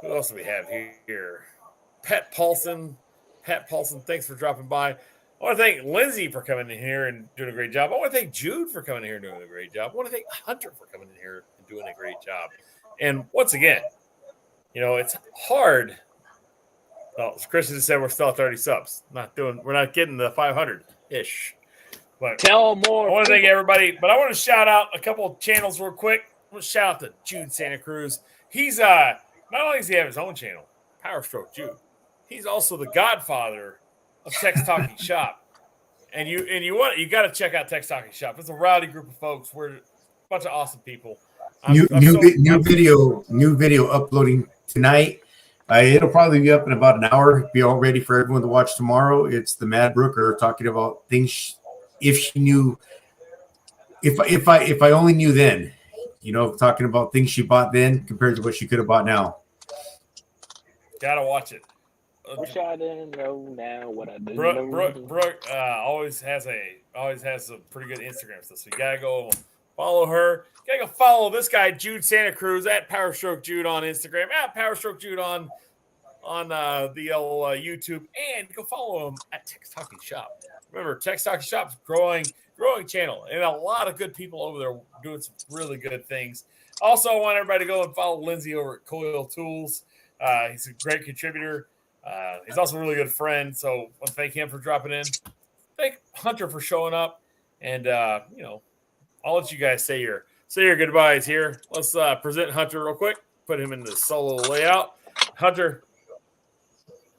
Who else do we have here? Pat Paulson. Pat Paulson, thanks for dropping by. I want to thank Lindsay for coming in here and doing a great job. I want to thank Jude for coming in here and doing a great job. I want to thank Hunter for coming in here and doing a great job. And once again, it's hard. Well, as Christian just said, we're still at 30 subs. We're not getting the 500-ish. But Tell more. I want to thank everybody, but I want to shout out a couple of channels real quick. I want to shout out to Jude Santa Cruz. He's not only does he have his own channel, Power Stroke Jude, he's also the godfather of Tex Talking Shop. And you got to check out Tex Talking Shop. It's a rowdy group of folks. We're a bunch of awesome people. New video uploading tonight. It'll probably be up in about an hour. Be all ready for everyone to watch tomorrow. It's the Mad Brooker talking about things. If she knew, if I only knew then, talking about things she bought then compared to what she could have bought now. Gotta watch it. Wish I didn't know now what I didn't Brooke always has some pretty good Instagram stuff. So you gotta go follow her. You gotta go follow this guy, Jude Santa Cruz, at Power Stroke Jude on Instagram, at Power Stroke Jude on the old YouTube, and go follow him at Tex Talking Shop. Remember, Tex Talking Shop's growing channel, and a lot of good people over there doing some really good things. Also, I want everybody to go and follow Lindsay over at Coil Tools. He's a great contributor. He's also a really good friend, so I want to thank him for dropping in. Thank Hunter for showing up, and I'll let you guys say your goodbyes here. Let's present Hunter real quick. Put him in the solo layout. Hunter,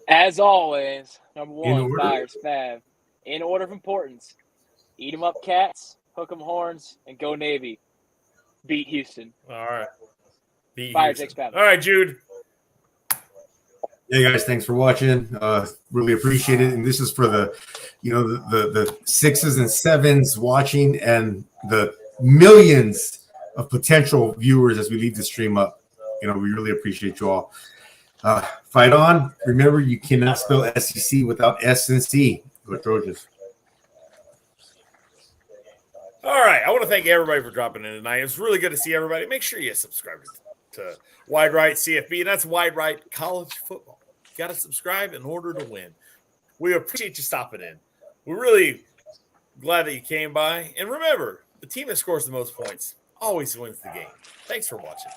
as always, number one, Fires Fav. In order of importance, eat 'em up, Cats, hook 'em horns, and go Navy. Beat Houston. All right. Fire takes Fav. All right, Jude. Hey guys, thanks for watching. Really appreciate it. And this is for the 6s and 7s watching, and the millions of potential viewers as we leave the stream up. We really appreciate you all. Fight on. Remember, you cannot spell SEC without S and C. Go Trojans. All right. I want to thank everybody for dropping in tonight. It's really good to see everybody. Make sure you subscribe to Wide Right CFB, and that's Wide Right College Football. You got to subscribe in order to win. We appreciate you stopping in. We're really glad that you came by. And remember, the team that scores the most points always wins the game. Thanks for watching.